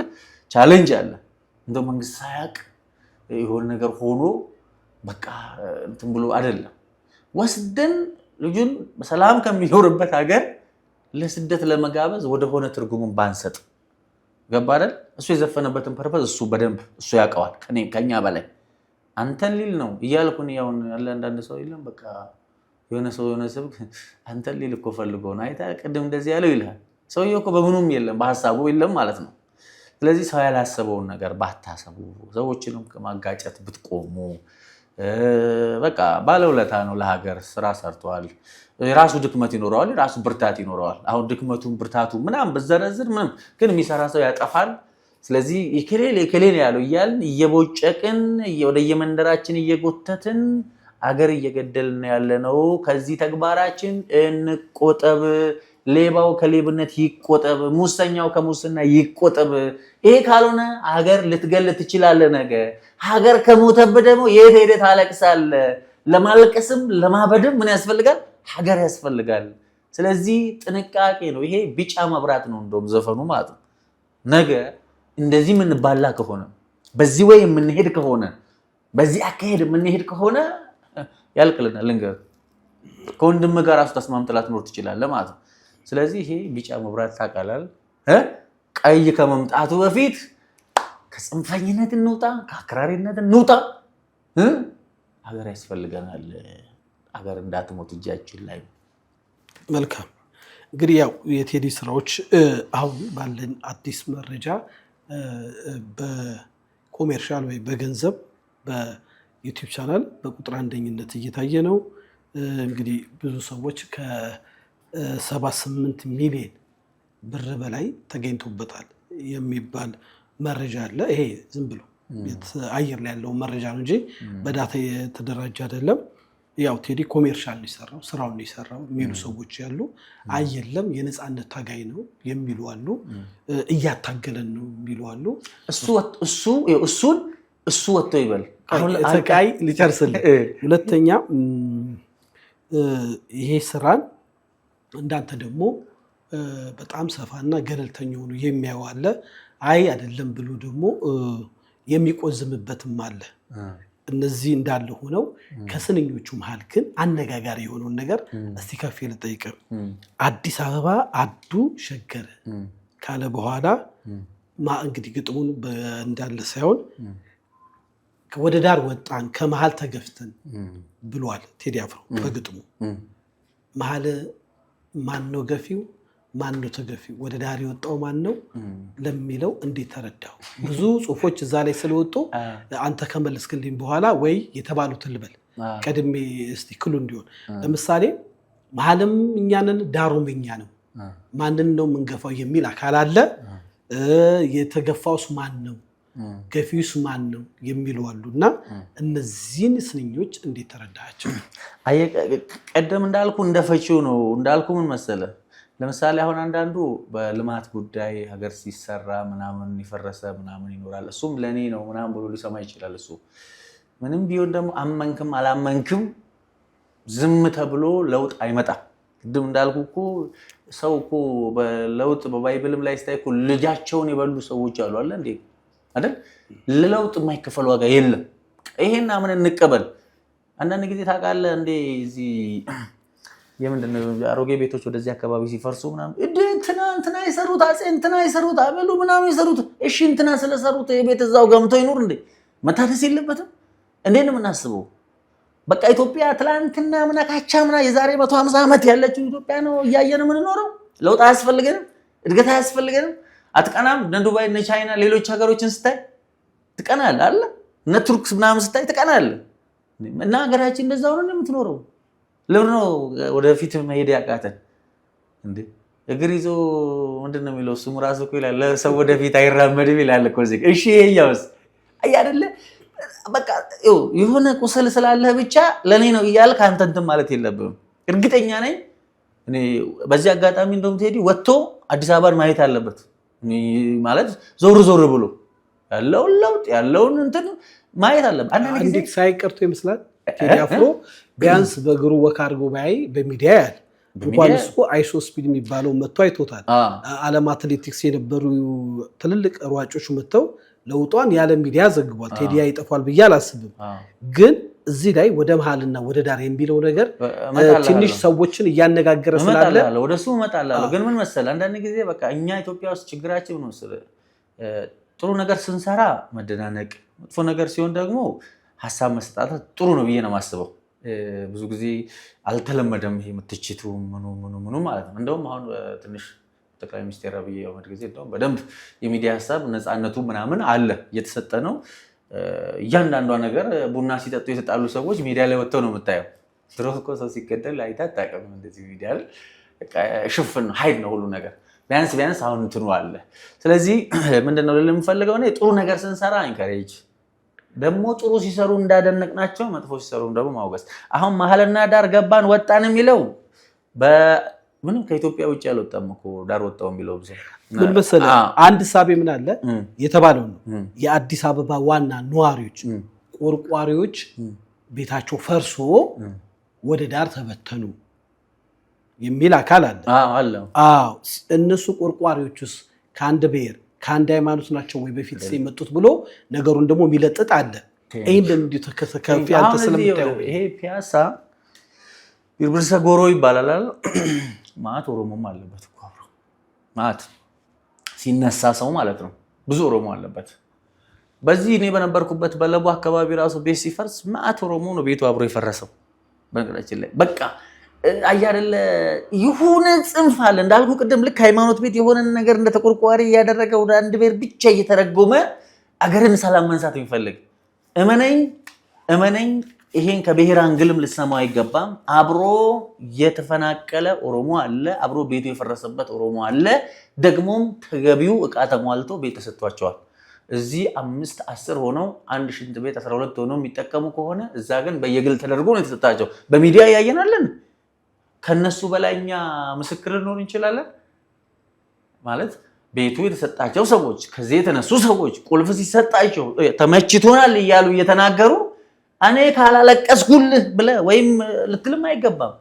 ቻሌንጅ አለ። እንደው መንግስት ሳያቅ የሆነ ነገር ሆኖ በቃ እንትን ብሎ አይደለም ወስደን ልጁን በሰላም ከሚኖርበት ሀገር ለስደት ለመጋበዝ ወደ ሆነ ትርጉሙን ባንሰጥ ገባ አይደል እሱ የዘፈነበትን ፐርፐዝ እሱ በደንብ እሱ ያውቀዋል ከኛ በላይ አንተን ሊል ነው እያልኩኝ ያው ያለ አንዳንድ ሰው ይለም በቃ የሆነ ሰው አንተን ሊል እኮ ፈልጎ ነው አይታ ቅድም እንደዚህ ያለው ይላል ሰውየው እኮ በምኑም የለም በሐሳቡ የለም ማለት ነው ስለዚህ ሰው ያላሰበውን ነገር ባታሰቡ ሰዎችንም ከማጋጨት ብትቆሙ በቃ ባለውለታ ነው ለሀገር ስራ ሰርቷል የራሱ ድክመት ይኖረዋል የራሱ ብርታት ይኖረዋል አሁን ድክመቱን ብርታቱ ምናም በዘረዝር ምንም ግን የሚሰራ ሰው ያጠፋል ስለዚህ የከሌ ያለው ይያልን እየቦጨቅን ወደ የመንደራችን እየጎተትን አገር እየገደልን ያለነው ከዚህ ተግባራችን እንቆጠብ ሌባው ከሌብነት ይቆጠብ ሙሰኛው ከሙስና ይቆጠብ ይሄ ካልሆነ ሀገር ልትገል ትችላለህ ነገ ሀገር ከሞተብህ ደግሞ የት ሄደህ ታለቅሳለህ ለማልቀስም ለማበድም ምን ያስፈልጋል ሀገር ያስፈልጋል ስለዚህ ጥንቃቄ ነው ይሄ ቢጫ መብራት ነው እንደውም ዘፈኑ ማለት ነው ነገ እንደዚህ ምን ባላ ከሆነ በዚህ ወይ የምንሄድ ከሆነ በዚህ አካሄድ የምንሄድ ከሆነ ያልቅልናል ልንገር ከወንድም ጋር አሱ ተስማምተላት ኖር ትችላለህ ማለት ነው ስለዚህ ይሄ ቢጫ መብራት ታቃላል ቀይ ከመምጣቱ በፊት ከጽንፈኝነት እንውጣ ከአክራሪነት እንውጣ ሀገር ያስፈልገናል ሀገር እንዳትሞት እጃችን ላይ መልካም እንግዲህ ያው የቴዲ ስራዎች አሁን ባለን አዲስ መረጃ በኮሜርሻል ወይ በገንዘብ በዩቲዩብ ቻናል በቁጥር አንደኝነት እየታየ ነው እንግዲህ ብዙ ሰዎች ከ78 ሚሊዮን ብር በላይ ተገኝቶበታል የሚባል መረጃ አለ ይሄ ዝም ብሎ አየር ላይ ያለው መረጃ ነው እንጂ በዳታ የተደራጀ አይደለም ያው ቴዲ ኮሜርሻል ነው የሰራው ስራውን ነው የሰራው የሚሉ ሰዎች ያሉ አይደለም የነጻነት ታጋይ ነው የሚሉ አሉ እያታገለን ነው የሚሉ አሉ እሱ ወጥቶ ይበል አሁን ተቃይ ሊጨርስልኝ ሁለተኛ ይሄ ስራን እንዳንተ ደግሞ በጣም ሰፋና ገለልተኛ ሆኖ የሚያዩ አለ አይ አይደለም ብሎ ደግሞ የሚቆዝምበትም አለ እነዚህ እንዳለ ሆነው ከስንኞቹ መሃል ግን አነጋጋሪ የሆነውን ነገር እስቲ ከፍ ልጠይቅ አዲስ አበባ አዱ ሸገር ካለ በኋላ እንግዲህ ግጥሙን እንዳለ ሳይሆን ወደ ዳር ወጣን ከመሃል ተገፍተን ብሏል ቴዲ አፍሮ በግጥሙ መሃል ማን ነው ገፊው ማን ነው ተገፊው ወደ ዳር የወጣው ማን ነው ለሚለው እንዴት ተረዳው ብዙ ጽሁፎች እዛ ላይ ስለወጡ አንተ ከመለስክልኝ በኋላ ወይ የተባሉትን ልበል ቀድሜ እስቲ ክሉ እንዲሆን ለምሳሌ መሃልም እኛንን ዳሩም እኛ ነው ማንን ነው መንገፋው የሚል አካል አለ የተገፋውስ ማን ነው ገፊውስ ማን ነው የሚሉ አሉና እነዚህን ስንኞች እንዴት ተረዳቸው ቀደም እንዳልኩ እንደፈቺው ነው እንዳልኩ ምን መሰለ ለምሳሌ አሁን አንዳንዱ በልማት ጉዳይ ሀገር ሲሰራ ምናምን ይፈረሰ ምናምን ይኖራል እሱም ለኔ ነው ምናምን ብሎ ሊሰማ ይችላል እሱ ምንም ቢሆን ደግሞ አመንክም አላመንክም ዝም ተብሎ ለውጥ አይመጣም ቅድም እንዳልኩ እኮ ሰው እኮ በለውጥ በባይብልም ላይ ስታይ እኮ ልጃቸውን የበሉ ሰዎች አሉ አይደል እንዴ አይደል ለለውጥ የማይከፈል ዋጋ የለም ይሄን አምን እንቀበል አንዳንድ ጊዜ ታውቃለህ እንዴ እዚህ የምንድነው አሮጌ ቤቶች ወደዚህ አካባቢ ሲፈርሱ ምናምን እንትና ይሰሩት አጼ እንትና ይሰሩት አበሉ ምናምን ይሰሩት እሺ እንትና ስለሰሩት የቤት እዛው ገምቶ ይኖር እንዴ መታደስ የለበትም እንዴ ነው የምናስበው በቃ ኢትዮጵያ ትላንትና ምናካቻምና የዛሬ 150 ዓመት ያለችው ኢትዮጵያ ነው ያየን ምን ኖረው ለውጥ አያስፈልገንም እድገት አያስፈልገንም አትቀናም እንደ ዱባይ እና ቻይና ሌሎች ሀገሮችን ስታይ ትቀናል አይደል እነ ቱርክ ምናምን ስታይ ትቀናል እና ሀገራችን እንደዛው ነው የምትኖረው ለምን ወደፊት መሄድ ያቃተን እንዴ እግር ይዞ ምንድነው የሚለው ስሙ ራሱ እኮ ይላል ለሰው ወደፊት አይራመድም ይላል እኮ እዚህ እሺ ይያውስ አይደለ በቃ የሆነ ቁስል ስላለህ ብቻ ለኔ ነው ይያልክ አንተ እንትን ማለት የለብህም እርግጠኛ ነኝ እኔ በዚህ አጋጣሚ እንደውም ቴዲ ወጥቶ አዲስ አበባን ማየት አለበት ማለት ዞር ብሎ ያለውን ለውጥ ያለውን እንትን ማየት አለበት አንዴ ሳይቀርቶ ይመስላል ቴዲ አፍሮ ቢያንስ በእግሩ ወክ አድርጎ ባይ በሚዲያ ያለ እንኳን እሱ አይሶ ስፒድ የሚባለው መጥቶ አይቶታል ዓለም አትሌቲክስ የነበሩ ትልልቅ ሯጮች መጥተው ለውጧን ያለ ሚዲያ ዘግቧል። ቴዲያ ይጠፋል ብዬ አላስብም። ግን እዚህ ላይ ወደ መሃልና ወደ ዳር የሚለው ነገር ትንሽ ሰዎችን እያነጋገረ ስላለ ወደሱ እመጣለሁ። ግን ምን መሰለህ አንዳንድ ጊዜ በቃ እኛ ኢትዮጵያ ውስጥ ችግራችን ነው መሰለህ ጥሩ ነገር ስንሰራ መደናነቅ፣ መጥፎ ነገር ሲሆን ደግሞ ሀሳብ መስጣት ጥሩ ነው ብዬ ነው የማስበው። ብዙ ጊዜ አልተለመደም ይሄ ትችቱ ምኑ ማለት ነው። እንደውም አሁን ትንሽ ጠቅላይ ሚኒስትር አብይ አህመድ ጊዜ እንደውም በደንብ የሚዲያ ሀሳብ ነፃነቱ ምናምን አለ እየተሰጠ ነው። እያንዳንዷ ነገር ቡና ሲጠጡ የተጣሉ ሰዎች ሚዲያ ላይ ወጥተው ነው የምታየው። ድሮ እኮ ሰው ሲገደል አይተህ አታውቅም። እንደዚህ ሚዲያ ላይ ሽፍን ነው ሀይድ ነው ሁሉ ነገር። ቢያንስ አሁን እንትኑ አለ። ስለዚህ ምንድነው ልል የምፈልገው እኔ ጥሩ ነገር ስንሰራ ኢንካሬጅ፣ ደግሞ ጥሩ ሲሰሩ እንዳደነቅናቸው መጥፎ ሲሰሩ ደግሞ ማውገዝ። አሁን መሀልና ዳር ገባን ወጣን የሚለው ምንም ከኢትዮጵያ ውጭ ያልወጣም እኮ ዳር ወጣው የሚለው ምን መሰለህ አንድ ሳቤ ምን አለ የተባለው ነው የአዲስ አበባ ዋና ነዋሪዎች ቆርቋሪዎች ቤታቸው ፈርሶ ወደ ዳር ተበተኑ የሚል አካል አለ። አዎ እነሱ ቆርቋሪዎችስ ከአንድ ብሔር ከአንድ ሃይማኖት ናቸው ወይ በፊት ሲመጡት ብሎ ነገሩን ደግሞ የሚለጥጥ አለ። ይሄን ለምንድነው ተከፈከፍ ያንተ ስለምታየው ይሄ ፒያሳ ይርብርሰ ጎሮ ይባላል አይደል? ማት ኦሮሞም አለበት እኮ አብሮ ማት ሲነሳ ሰው ማለት ነው። ብዙ ኦሮሞ አለበት። በዚህ እኔ በነበርኩበት በለቡ አካባቢ ራሱ ቤት ሲፈርስ ማት ኦሮሞ ነው ቤቱ አብሮ የፈረሰው። በነገራችን ላይ በቃ አያደለ ይሁን ጽንፍ አለ እንዳልኩ ቅድም ልክ ሃይማኖት ቤት የሆነ ነገር እንደተቆርቋሪ ያደረገ ወደ አንድ ብሔር ብቻ እየተረጎመ አገርን ሰላም መንሳት የሚፈልግ እመነኝ ይሄን ከብሔር አንግልም ልሰማው አይገባም። አብሮ የተፈናቀለ ኦሮሞ አለ፣ አብሮ ቤቱ የፈረሰበት ኦሮሞ አለ። ደግሞም ተገቢው እቃ ተሟልቶ ቤት ተሰጥቷቸዋል። እዚህ 5 10 ሆነው አንድ ሽንት ቤት 12 ሆነው የሚጠቀሙ ከሆነ እዛ ግን በየግል ተደርጎ ነው የተሰጣቸው። በሚዲያ ያየናለን። ከነሱ በላይኛ ምስክር ልንሆን እንችላለን ማለት ቤቱ የተሰጣቸው ሰዎች ከዚህ የተነሱ ሰዎች ቁልፍ ሲሰጣቸው ተመችቶናል እያሉ እየተናገሩ እኔ ካላለቀስኩልህ ብለህ ወይም ልትልም አይገባም።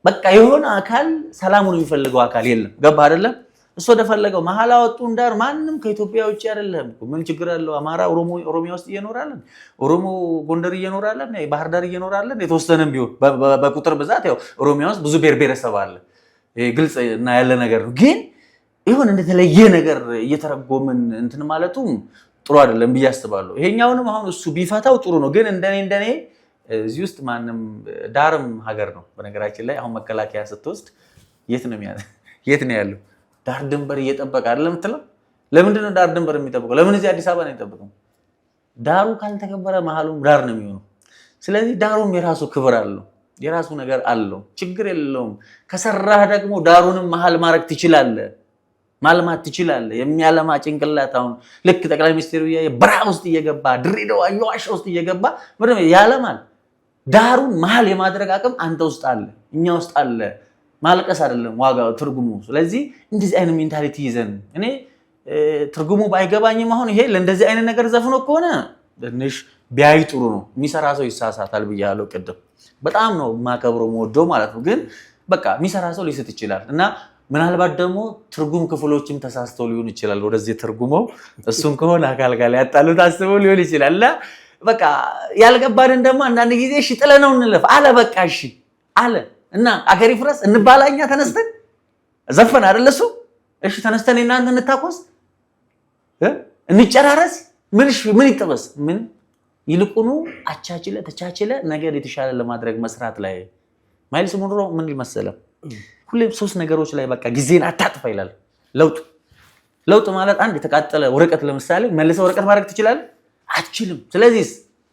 በቃ የሆነ አካል ሰላሙን የሚፈልገው አካል የለም። ገባ አይደለም? እሱ ወደፈለገው መሀል አወጡ እንዳር ማንም ከኢትዮጵያ ውጭ አይደለም። ምን ችግር አለው? አማራ ኦሮሚያ ውስጥ እየኖራለን፣ ኦሮሞ ጎንደር እየኖራለን፣ ባህር ዳር እየኖራለን። የተወሰነም ቢሆን በቁጥር ብዛት ያው ኦሮሚያ ውስጥ ብዙ ብሔረሰብ አለ። ግልጽ እና ያለ ነገር ነው። ግን ይሁን እንደተለየ ነገር እየተረጎምን እንትን ማለቱ ጥሩ አይደለም ብዬ አስባለሁ። ይሄኛውንም አሁን እሱ ቢፈታው ጥሩ ነው። ግን እንደኔ እዚህ ውስጥ ማንም ዳርም ሀገር ነው። በነገራችን ላይ አሁን መከላከያ ስትወስድ የት ነው ያለው? ዳር ድንበር እየጠበቀ አይደለም የምትለው? ለምንድን ነው ዳር ድንበር የሚጠብቀው? ለምን እዚህ አዲስ አበባ ነው የሚጠብቀው? ዳሩ ካልተከበረ መሀሉም ዳር ነው የሚሆነው። ስለዚህ ዳሩም የራሱ ክብር አለው፣ የራሱ ነገር አለው። ችግር የለውም። ከሰራህ ደግሞ ዳሩንም መሀል ማድረግ ትችላለህ፣ ማልማት ትችላለህ። የሚያለማ ጭንቅላት አሁን ልክ ጠቅላይ ሚኒስትሩ በረሃ ውስጥ እየገባ ድሬዳዋ የዋሻ ውስጥ እየገባ ምንም ያለማል። ዳሩን መሀል የማድረግ አቅም አንተ ውስጥ አለ፣ እኛ ውስጥ አለ። ማልቀስ አይደለም ዋጋው ትርጉሙ። ስለዚህ እንደዚህ አይነት ሜንታሊቲ ይዘን እኔ ትርጉሙ ባይገባኝም አሁን ይሄ ለእንደዚህ አይነት ነገር ዘፍኖ ከሆነ ትንሽ ቢያይ ጥሩ ነው። የሚሰራ ሰው ይሳሳታል ብያለሁ ቅድም። በጣም ነው ማከብረው ወደው ማለት ነው። ግን በቃ የሚሰራ ሰው ሊስት ይችላል እና ምናልባት ደግሞ ትርጉም ክፍሎችም ተሳስተው ሊሆን ይችላል። ወደዚህ ትርጉመው እሱን ከሆነ አካል ጋር ያጣሉት አስበው ሊሆን ይችላል። እና በቃ ያልገባንን ደግሞ አንዳንድ ጊዜ እሺ ጥለነው እንለፍ አለ። በቃ እሺ አለ እና አገር ይፍረስ እንባላኛ ተነስተን ዘፈን አይደል እሱ። እሺ ተነስተን እናንተ እንታቆስ እንጨራረስ ምን ይጠበስ ምን ይልቁኑ አቻችለ ተቻችለ ነገር የተሻለ ለማድረግ መስራት ላይ ማይልስ ሙንሮ ምን ይመስላል? ሁሌም 3 ነገሮች ላይ በቃ ጊዜን አታጥፋ ይላል። ለውጥ ማለት አንድ የተቃጠለ ወረቀት ለምሳሌ መልሰህ ወረቀት ማድረግ ትችላለህ? አትችልም። ስለዚህ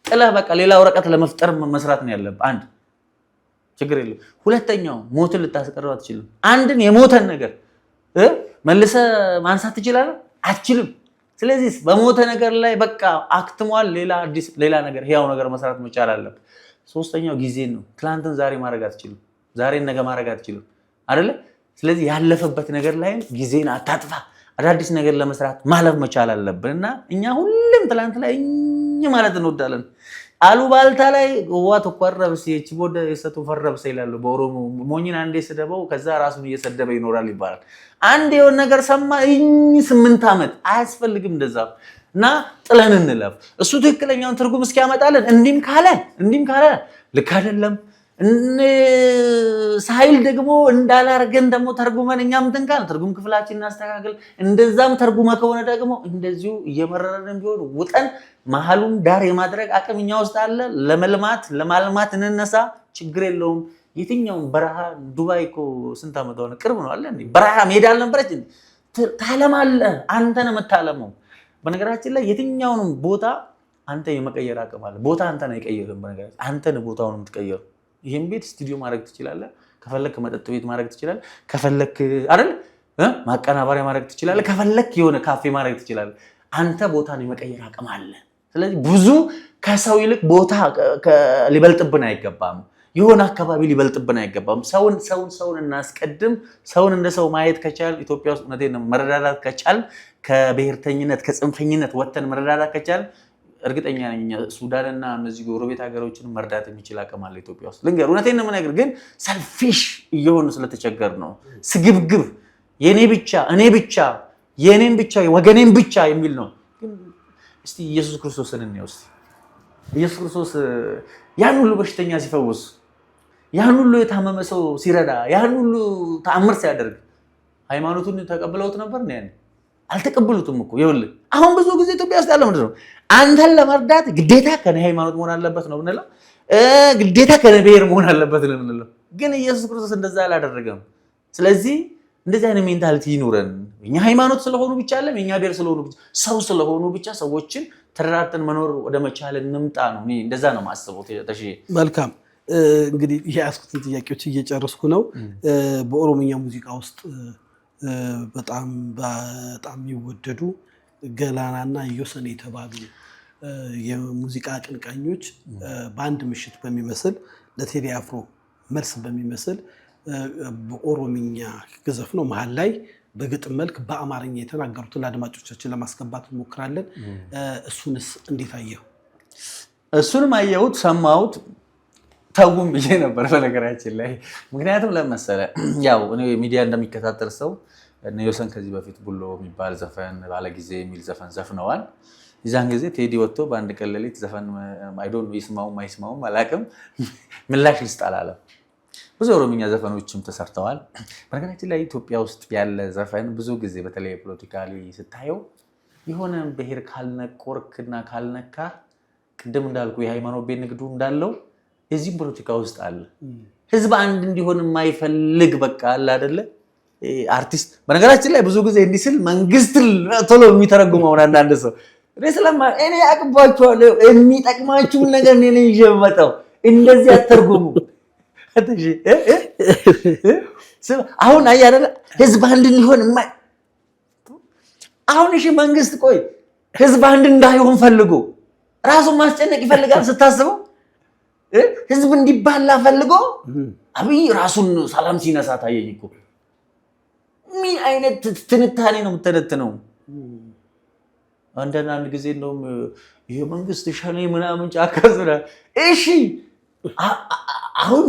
ጥለህ በቃ ሌላ ወረቀት ለመፍጠር መስራት ነው ያለብህ። አንድ ችግር የለም። ሁለተኛው ሞትን ልታስቀረው አትችልም። አንድን የሞተን ነገር መልሰህ ማንሳት ትችላለህ? አትችልም። ስለዚህ በሞተ ነገር ላይ በቃ አክትሟል። ሌላ ነገር ህያው ነገር መስራት መቻል አለብህ። ሶስተኛው ጊዜን ነው። ትላንትን ዛሬ ማድረግ አትችልም። ዛሬን ነገ ማድረግ አትችልም አይደለ? ስለዚህ ያለፈበት ነገር ላይ ጊዜን አታጥፋ። አዳዲስ ነገር ለመስራት ማለፍ መቻል አለብን እና እኛ ሁሉም ትላንት ላይ ማለት እንወዳለን። አሉባልታ ላይ ወዋት ቆረብስ የቺቦደ የሰቱ ፈረብስ ይላሉ በኦሮሞ። ሞኝን አንዴ ስደበው ከዛ ራሱን እየሰደበ ይኖራል ይባላል። አንድ የሆነ ነገር ሰማ 8 ዓመት አያስፈልግም እንደዛ እና ጥለን እንለፍ። እሱ ትክክለኛውን ትርጉም እስኪያመጣልን እንዲም ካለ ልክ አይደለም ሳይል ደግሞ እንዳላርገን ደግሞ ተርጉመን እኛም ተንካል ትርጉም ክፍላችን እናስተካክል። እንደዛም ተርጉመ ከሆነ ደግሞ እንደዚሁ እየመረረን ቢሆን ውጠን መሐሉን ዳር የማድረግ አቅም እኛ ውስጥ አለ። ለማልማት እንነሳ፣ ችግር የለውም። የትኛውም በረሃ ዱባይ እኮ ስንት ዓመት ሆነ? ቅርብ ነው አለ እንዴ? በረሃ ሜዳ አልነበረች? ታለማለህ። አንተ ነው የምታለመው። በነገራችን ላይ የትኛውንም ቦታ አንተ የመቀየር አቅም አለ። ቦታ አንተ ነው የቀየረው። በነገራችን አንተ ነው ቦታውን የምትቀየረው። ይሄን ቤት ስቱዲዮ ማድረግ ትችላለህ። ከፈለክ መጠጥ ቤት ማድረግ ትችላለህ። ከፈለክ አይደል ማቀናበሪያ ማድረግ ትችላለህ። ከፈለክ የሆነ ካፌ ማድረግ ትችላለህ። አንተ ቦታን የመቀየር አቅም አለ። ስለዚህ ብዙ ከሰው ይልቅ ቦታ ሊበልጥብን አይገባም። የሆነ አካባቢ ሊበልጥብን አይገባም። ሰውን እናስቀድም። ሰውን እንደ ሰው ማየት ከቻል ኢትዮጵያ ውስጥ እውነቴን መረዳዳት ከቻል ከብሔርተኝነት ከጽንፈኝነት ወተን መረዳዳት ከቻል እርግጠኛ ነኝ ሱዳንና እነዚህ ጎረቤት ሀገሮችን መርዳት የሚችል አቅም አለ ኢትዮጵያ ውስጥ። ልንገር እውነቴን ነው የምነግርህ፣ ግን ሰልፊሽ እየሆኑ ስለተቸገር ነው። ስግብግብ የኔ ብቻ እኔ ብቻ የኔን ብቻ ወገኔን ብቻ የሚል ነው። እስቲ ኢየሱስ ክርስቶስን እንየው። እስቲ ኢየሱስ ክርስቶስ ያን ሁሉ በሽተኛ ሲፈውስ፣ ያን ሁሉ የታመመ ሰው ሲረዳ፣ ያን ሁሉ ተአምር ሲያደርግ ሃይማኖቱን ተቀብለውት ነበር ነው? ያኔ አልተቀበሉትም እኮ። ይኸውልህ አሁን ብዙ ጊዜ ኢትዮጵያ ውስጥ ያለው ምንድን ነው? አንተን ለመርዳት ግዴታ ከነ ሃይማኖት መሆን አለበት ነው የምንለው፣ ግዴታ ከነ ብሔር መሆን አለበት ነው የምንለው። ግን ኢየሱስ ክርስቶስ እንደዛ አላደረገም። ስለዚህ እንደዚህ አይነት ሜንታሊቲ ይኑረን። እኛ ሃይማኖት ስለሆኑ ብቻ አለም የኛ ብሔር ስለሆኑ ብቻ ሰው ስለሆኑ ብቻ ሰዎችን ተራራተን መኖር ወደ መቻል እንምጣ ነው። እኔ እንደዛ ነው የማስበው። ተሺ መልካም እንግዲህ የያዝኩትን ጥያቄዎች እየጨረስኩ ነው። በኦሮምኛ ሙዚቃ ውስጥ በጣም የሚወደዱ ገላናና ዮሰን የተባሉ የሙዚቃ አቀንቃኞች በአንድ ምሽት በሚመስል ለቴዲ አፍሮ መልስ በሚመስል በኦሮምኛ ግዘፍ ነው መሀል ላይ በግጥም መልክ በአማርኛ የተናገሩትን ለአድማጮቻችን ለማስገባት እንሞክራለን። እሱንስ እንዴት አየው? እሱንም አየሁት፣ ሰማሁት፣ ተውም ብዬ ነበር በነገራችን ላይ። ምክንያቱም ለመሰለ ያው እኔ ሚዲያ እንደሚከታተል ሰው እነ ዮሰን ከዚህ በፊት ቡሎ የሚባል ዘፈን ባለጊዜ የሚል ዘፈን ዘፍነዋል። የዛን ጊዜ ቴዲ ወጥቶ በአንድ ቀን ሌሊት ዘፈን አይዶን ይስማውም አይስማውም አላውቅም ምላሽ ልስጥ አላለም። ብዙ ኦሮምኛ ዘፈኖችም ተሰርተዋል። በነገራችን ላይ ኢትዮጵያ ውስጥ ያለ ዘፈን ብዙ ጊዜ በተለይ ፖለቲካሊ ስታየው የሆነ ብሔር ካልነቆርክና ካልነካ ቅድም እንዳልኩ የሃይማኖት ቤት ንግዱ እንዳለው የዚህም ፖለቲካ ውስጥ አለ። ህዝብ አንድ እንዲሆን የማይፈልግ በቃ አለ አይደለ አርቲስት። በነገራችን ላይ ብዙ ጊዜ እንዲህ ስል መንግስት ቶሎ የሚተረጉመው አንዳንድ ሰው እኔ አቅባችኋለሁ የሚጠቅማችሁን ነገር እኔ ነኝ ይዤ የምመጣው እንደዚህ አትተርጉሙ። አሁን አያደለ ህዝብ አንድ እንዲሆን አሁን እሺ መንግስት ቆይ ህዝብ አንድ እንዳይሆን ፈልጎ ራሱን ማስጨነቅ ይፈልጋል ስታስበው? ህዝብ እንዲባላ ፈልጎ አብይ ራሱን ሰላም ሲነሳ ታየኝ እኮ። ምን አይነት ትንታኔ ነው የምትተነትነው? አንዳንድ ጊዜ እንደውም ይሄ መንግስት ሸኔ ምናምን ጫካ ዝራ እሺ አሁን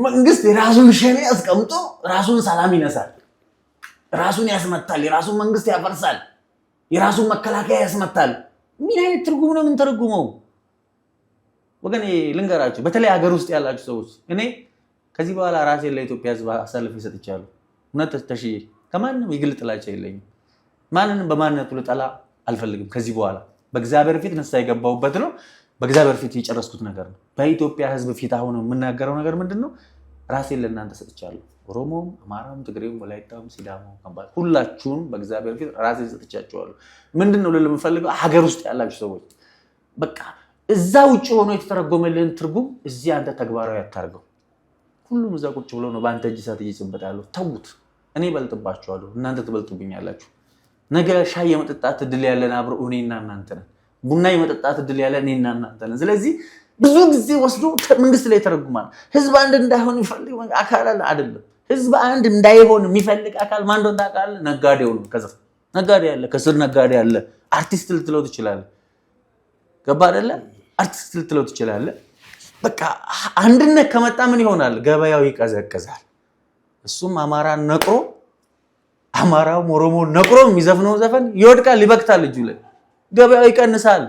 መንግስት የራሱን ሸኔ አስቀምጦ ራሱን ሰላም ይነሳል፣ ራሱን ያስመታል፣ የራሱን መንግስት ያፈርሳል፣ የራሱን መከላከያ ያስመታል። ምን አይነት ትርጉም ነው የምንተረጉመው? ወገኔ ልንገራችሁ፣ በተለይ ሀገር ውስጥ ያላችሁ ሰዎች እኔ ከዚህ በኋላ ራሴን ለኢትዮጵያ ህዝብ አሳልፌ ሰጥቻለሁ። እውነት ተሽዬ ከማንም የግል ጥላቻ የለኝም። ማንንም በማንነቱ ልጠላ አልፈልግም። ከዚህ በኋላ በእግዚአብሔር ፊት ንስሐ የገባሁበት ነው። በእግዚአብሔር ፊት የጨረስኩት ነገር ነው። በኢትዮጵያ ህዝብ ፊት አሁን የምናገረው ነገር ምንድን ነው? ራሴን ለእናንተ ሰጥቻለሁ። ኦሮሞም፣ አማራም፣ ትግሬም፣ ወላይታም፣ ሲዳማም፣ ከምባታ ሁላችሁም በእግዚአብሔር ፊት ራሴን ሰጥቻችኋለሁ። ምንድን ነው ልል የምፈልገው ሀገር ውስጥ ያላችሁ ሰዎች በቃ እዛ ውጭ ሆኖ የተተረጎመልን ትርጉም እዚህ አንተ ተግባራዊ አታርገው። ሁሉም እዛ ቁጭ ብሎ ነው በአንተ እጅ ሰዓት እየጭንበጣለሁ። ተውት። እኔ እበልጥባችኋለሁ፣ እናንተ ትበልጡብኛላችሁ። ነገ ሻይ የመጠጣት እድል ያለን አብሮ እኔና እናንተ ነን። ቡና የመጠጣት እድል ያለን እኔና እናንተ ነን። ስለዚህ ብዙ ጊዜ ወስዶ መንግስት ላይ ተረጉማል። ህዝብ አንድ እንዳይሆን የሚፈልግ አካል አለ አይደለም። ህዝብ አንድ እንዳይሆን የሚፈልግ አካል ማን እንደሆነ ታውቃለህ? ነጋዴው ነው። ከዛ ነጋዴ አለ፣ ከስር ነጋዴ አለ። አርቲስት ልትለው ትችላለህ። ገባ አይደለ? አርቲስት ልትለው ትችላለህ። በቃ አንድነት ከመጣ ምን ይሆናል? ገበያው ይቀዘቅዛል። እሱም አማራን ነቅሮ አማራው ኦሮሞ ነቅሮ የሚዘፍነው ዘፈን ይወድቃል፣ ይበክታል እጁ ላይ። ገበያው ይቀንሳል።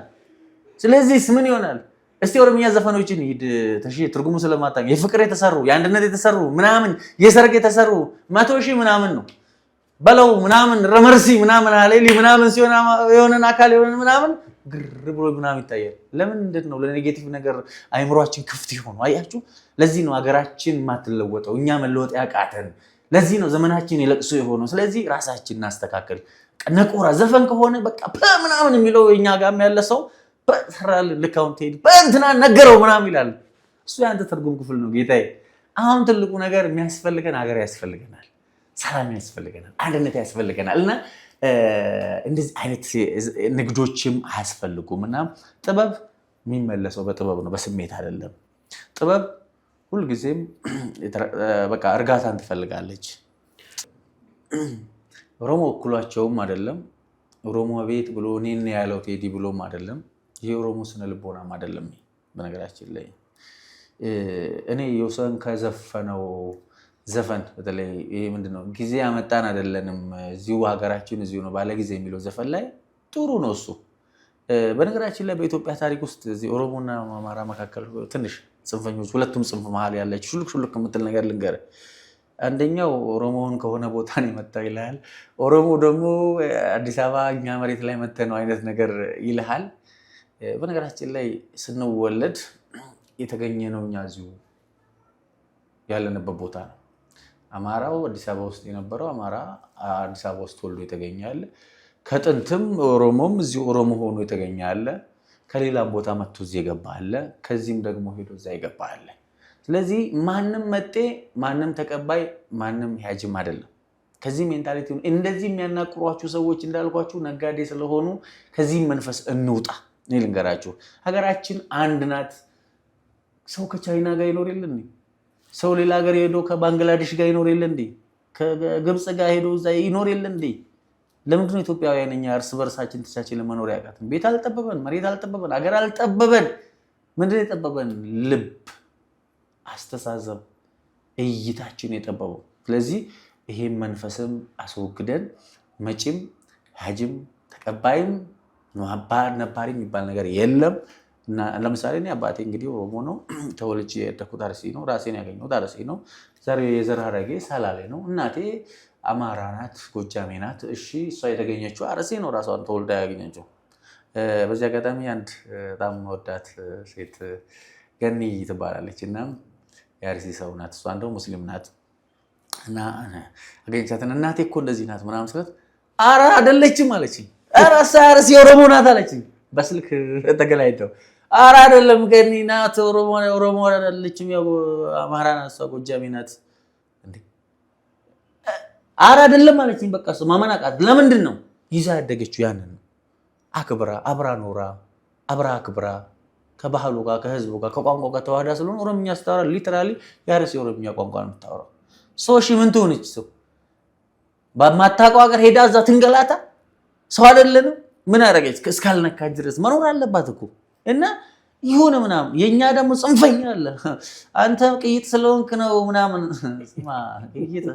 ስለዚህ ምን ይሆናል? እስቲ ኦሮምኛ ዘፈኖችን ሂድ ተሺ ትርጉሙ ስለማታውቅ የፍቅር የተሰሩ የአንድነት የተሰሩ ምናምን የሰርግ የተሰሩ 100,000 ምናምን ነው በለው ምናምን ረመርሲ ምናምን አለሊ ምናምን ሲሆን የሆነን አካል የሆነን ምናምን ግር ብሎ ምናምን ይታያል። ለምን እንዴት ነው ለኔጌቲቭ ነገር አይምሮአችን ክፍት ይሆኑ? አያችሁ፣ ለዚህ ነው ሀገራችን ማትለወጠው፣ እኛ መለወጥ ያቃተን። ለዚህ ነው ዘመናችን የለቅሶ የሆነው። ስለዚህ ራሳችን እናስተካክል። ነቆራ ዘፈን ከሆነ በቃ ምናምን የሚለው የኛ ጋር ያለ ሰው በሰራል ልካውንት ሄድ በእንትና ነገረው ምናምን ይላል። እሱ ያንተ ትርጉም ክፍል ነው ጌታዬ። አሁን ትልቁ ነገር የሚያስፈልገን ሀገር ያስፈልገናል፣ ሰላም ያስፈልገናል፣ አንድነት ያስፈልገናል። እና እንደዚህ አይነት ንግዶችም አያስፈልጉም። እና ጥበብ የሚመለሰው በጥበብ ነው፣ በስሜት አይደለም። ጥበብ ሁልጊዜም በቃ እርጋታን ትፈልጋለች። ኦሮሞ እኩሏቸውም አይደለም። ኦሮሞ ቤት ብሎ እኔን ያለው ቴዲ ብሎም አይደለም። ይሄ ኦሮሞ ስነ ልቦናም አይደለም። በነገራችን ላይ እኔ ዮሰን ከዘፈነው ዘፈን በተለይ ይሄ ምንድነው ጊዜ ያመጣን አይደለንም፣ እዚሁ ሀገራችን እዚሁ ነው ባለ ጊዜ የሚለው ዘፈን ላይ ጥሩ ነው እሱ። በነገራችን ላይ በኢትዮጵያ ታሪክ ውስጥ እዚህ ኦሮሞና አማራ መካከል ትንሽ ጽንፈኞች፣ ሁለቱም ጽንፍ መሀል ያለች ሹልክ የምትል ነገር ልንገር። አንደኛው ኦሮሞውን ከሆነ ቦታ ነው የመጣው ይልሃል። ኦሮሞ ደግሞ አዲስ አበባ እኛ መሬት ላይ መተህ ነው አይነት ነገር ይልሃል። በነገራችን ላይ ስንወለድ የተገኘ ነው እኛ እዚሁ ያለንበት ቦታ ነው። አማራው አዲስ አበባ ውስጥ የነበረው አማራ አዲስ አበባ ውስጥ ተወልዶ የተገኛለ። ከጥንትም ኦሮሞም እዚሁ ኦሮሞ ሆኖ የተገኛለ። ከሌላም ቦታ መጥቶ እዚህ የገባለ። ከዚህም ደግሞ ሄዶ እዛ ይገባለ። ስለዚህ ማንም መጤ ማንም ተቀባይ ማንም ያጅም አይደለም። ከዚህ ሜንታሊቲ እንደዚህ የሚያናቅሯችሁ ሰዎች እንዳልኳችሁ ነጋዴ ስለሆኑ ከዚህ መንፈስ እንውጣ። እኔ ልንገራችሁ፣ ሀገራችን አንድ ናት። ሰው ከቻይና ጋር ይኖር የለ እንዴ? ሰው ሌላ ሀገር ሄዶ ከባንግላዴሽ ጋር ይኖር የለ እንዴ? ከግብፅ ጋር ሄዶ እዛ ይኖር የለ እንዴ? ለምንድነው ኢትዮጵያውያን እኛ እርስ በርሳችን ተቻችለን ለመኖር ያቃተን? ቤት አልጠበበን፣ መሬት አልጠበበን፣ ሀገር አልጠበበን። ምንድን የጠበበን? ልብ፣ አስተሳሰብ፣ እይታችን የጠበበው። ስለዚህ ይሄን መንፈስም አስወግደን መጪም ሀጅም ተቀባይም ነባሪ የሚባል ነገር የለም። እና ለምሳሌ እኔ አባቴ እንግዲህ ኦሮሞ ነው፣ ተወልጄ ያደኩት አርሲ ነው፣ ራሴን ያገኘሁት አርሲ ነው፣ የዘር ሐረጌ ሰላሌ ነው። እናቴ አማራ ናት፣ ጎጃሜ ናት። እሺ እሷ የተገኘችው አርሲ ነው፣ ራሷን ተወልዳ ያገኘችው። በዚህ አጋጣሚ አንድ በጣም ወዳት ሴት ገኒ ትባላለች እና የአርሲ ሰው ናት። እሷ እንደው ሙስሊም ናት እና አገኘቻትን። እናቴ እኮ እንደዚህ ናት ምናምን ስለት ኧረ አይደለችም አለችኝ። ኧረ አርሲ ኦሮሞ ናት አለችኝ። በስልክ ተገላይተው ኧረ አይደለም ገኒ ናት ኦሮሞ አይደለችም፣ ያው አማራ ናት፣ እሷ ጎጃሜ ናት። እንዴ ኧረ አይደለም አለችኝ። በቃ እሱ ማመን አቃት። ለምንድን ነው ይዛ ያደገችው? ያንን ነው አክብራ አብራ ኖራ አብራ አክብራ ከባህሉ ጋር ከህዝቡ ጋር ከቋንቋ ጋር ተዋህዳ ስለሆነ ኦሮምኛ ስታወራ ሊተራሊ የአርሲ ኦሮምኛ ቋንቋ ነው የምታወራው። ሰው እሺ ምን ትሆነች? ሰው በማታውቀው ሀገር ሄዳ እዛ ትንገላታ? ሰው አይደለንም? ምን አደረገች? እስካልነካች ድረስ መኖር አለባት እኮ። እና ይሁን ምናምን የኛ ደግሞ ጽንፈኛ አለ። አንተ ቅይጥ ስለሆንክ ነው ምናምን። ቅይጥ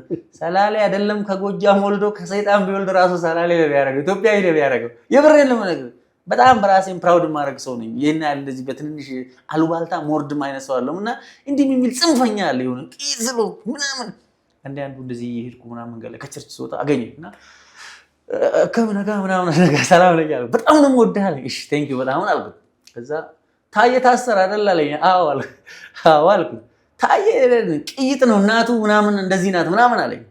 ሰላሌ አይደለም ከጎጃም ወልዶ ከሰይጣን ቢወልድ ራሱ ሰላሌ ነው ያደረገው፣ ኢትዮጵያ ሄደ ያደረገው። የብሬን ለምን በጣም በራሴን ፕራውድ ማድረግ ሰው ነኝ። ይሄን ያህል እንደዚህ በትንንሽ አሉባልታ ሞርድም አይነት ሰው አለው። እና እንዲህ የሚል ጽንፈኛ አለ ይሁን ቅይጥ ስለሆንክ ምናምን። አንዱ እንደዚህ እየሄድኩ ምናምን ገለ ከቸርች ስወጣ አገኘኝ እና ከምነጋ ምናምን ነገር ሰላም ላይ ያለው በጣም ነው የምወድህ አለኝ። እሺ ቴንክ ዩ በጣም አልኩት። ከዛ ታየ ታሰር አይደል አለኝ። አዎ አልኩት። ታየ ቅይጥ ነው እናቱ ምናምን እንደዚህ ናት ምናምን አለኝ።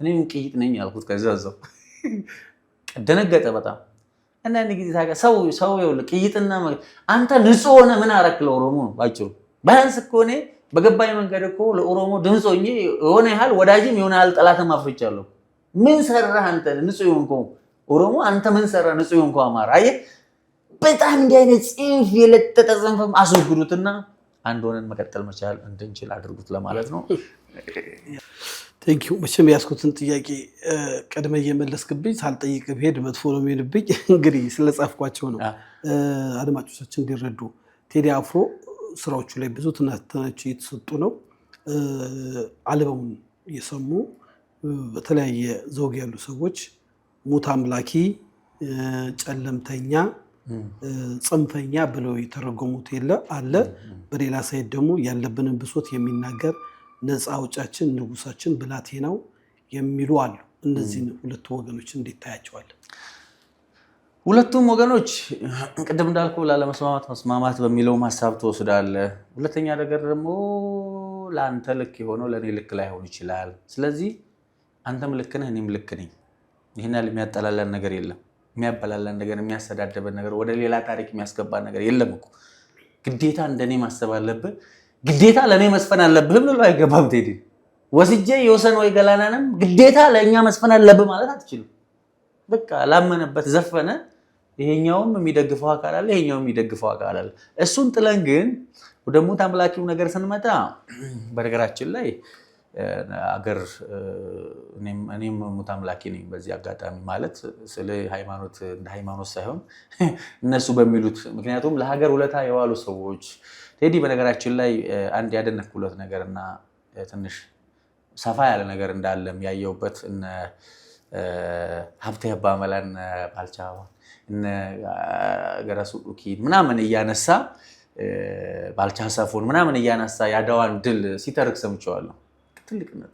እኔም ቅይጥ ነኝ አልኩት። ከዛ እዛው ደነገጠ በጣም። አንዳንድ ጊዜ ታውቃለህ ሰው ይኸውልህ ቅይጥና አንተ ንጹህ ሆነ ምን አረክለው ኦሮሞ ነው ባጭሩ። ባያንስ እኮ እኔ በገባኝ መንገድ እኮ ለኦሮሞ ድምፅ ሆኜ የሆነ ያህል ወዳጅም የሆነ ያህል ጠላትም አፍርቻለሁ። ምን ሰራህ አንተ ንጹህ ይሆንከው ኦሮሞ? አንተ ምን ሰራህ ንጹህ ይሆንከው አማራ? አየህ በጣም እንዲህ አይነት ጽንፍ የለጠጠ ጽንፍም አስወግዱትና አንድ ሆነን መቀጠል መቻል እንድንችል አድርጉት ለማለት ነው። ቴንኪው። መቼም ያስኩትን ጥያቄ ቀድመ እየመለስክብኝ ሳልጠይቅ ብሄድ መጥፎ ነው የሚሆንብኝ። እንግዲህ ስለጻፍኳቸው ነው አድማጮቻችን እንዲረዱ። ቴዲ አፍሮ ስራዎቹ ላይ ብዙ ትንታኔዎች እየተሰጡ ነው። አልበሙን እየሰሙ በተለያየ ዘውግ ያሉ ሰዎች ሙት አምላኪ፣ ጨለምተኛ፣ ጽንፈኛ ብለው የተረጎሙት አለ። በሌላ ሳይድ ደግሞ ያለብንን ብሶት የሚናገር ነፃ አውጫችን ንጉሳችን ብላቴናው የሚሉ አሉ። እነዚህን ሁለቱ ወገኖች እንዴት ታያቸዋለህ? ሁለቱም ወገኖች ቅድም እንዳልኩ ላለመስማማት መስማማት በሚለው ሐሳብ ትወስዳለህ። ሁለተኛ ነገር ደግሞ ለአንተ ልክ የሆነው ለእኔ ልክ ላይሆን ይችላል። ስለዚህ አንተም ልክ ነህ፣ እኔም ልክ ነኝ። ይህን ያህል የሚያጠላለን ነገር የለም። የሚያበላለን ነገር፣ የሚያሰዳደበን ነገር፣ ወደ ሌላ ታሪክ የሚያስገባን ነገር የለም እኮ። ግዴታ እንደኔ ማሰብ አለብህ፣ ግዴታ ለእኔ መስፈን አለብህም ልሎ አይገባም። ቴዲ ወስጄ የወሰን ወይ ገላናንም ግዴታ ለእኛ መስፈን አለብህ ማለት አትችልም። በቃ ላመነበት ዘፈነ። ይሄኛውም የሚደግፈው አካል አለ፣ ይሄኛውም የሚደግፈው አካል አለ። እሱን ጥለን ግን ወደ ሙት አምላኪው ነገር ስንመጣ በነገራችን ላይ አገር እኔም ሙት አምላኪ ነኝ በዚህ አጋጣሚ ማለት ስለ ሃይማኖት እንደ ሃይማኖት ሳይሆን እነሱ በሚሉት ምክንያቱም ለሀገር ውለታ የዋሉ ሰዎች ቴዲ በነገራችን ላይ አንድ ያደነኩለት ነገርና ትንሽ ሰፋ ያለ ነገር እንዳለም ያየውበት እነ ሀብቴ አባመላን ባልቻ እነ ገረሱ ዱኪ ምናምን እያነሳ ባልቻ ሰፎን ምናምን እያነሳ ያዳዋን ድል ሲተርክ ሰምቼዋለሁ። ትልቅነት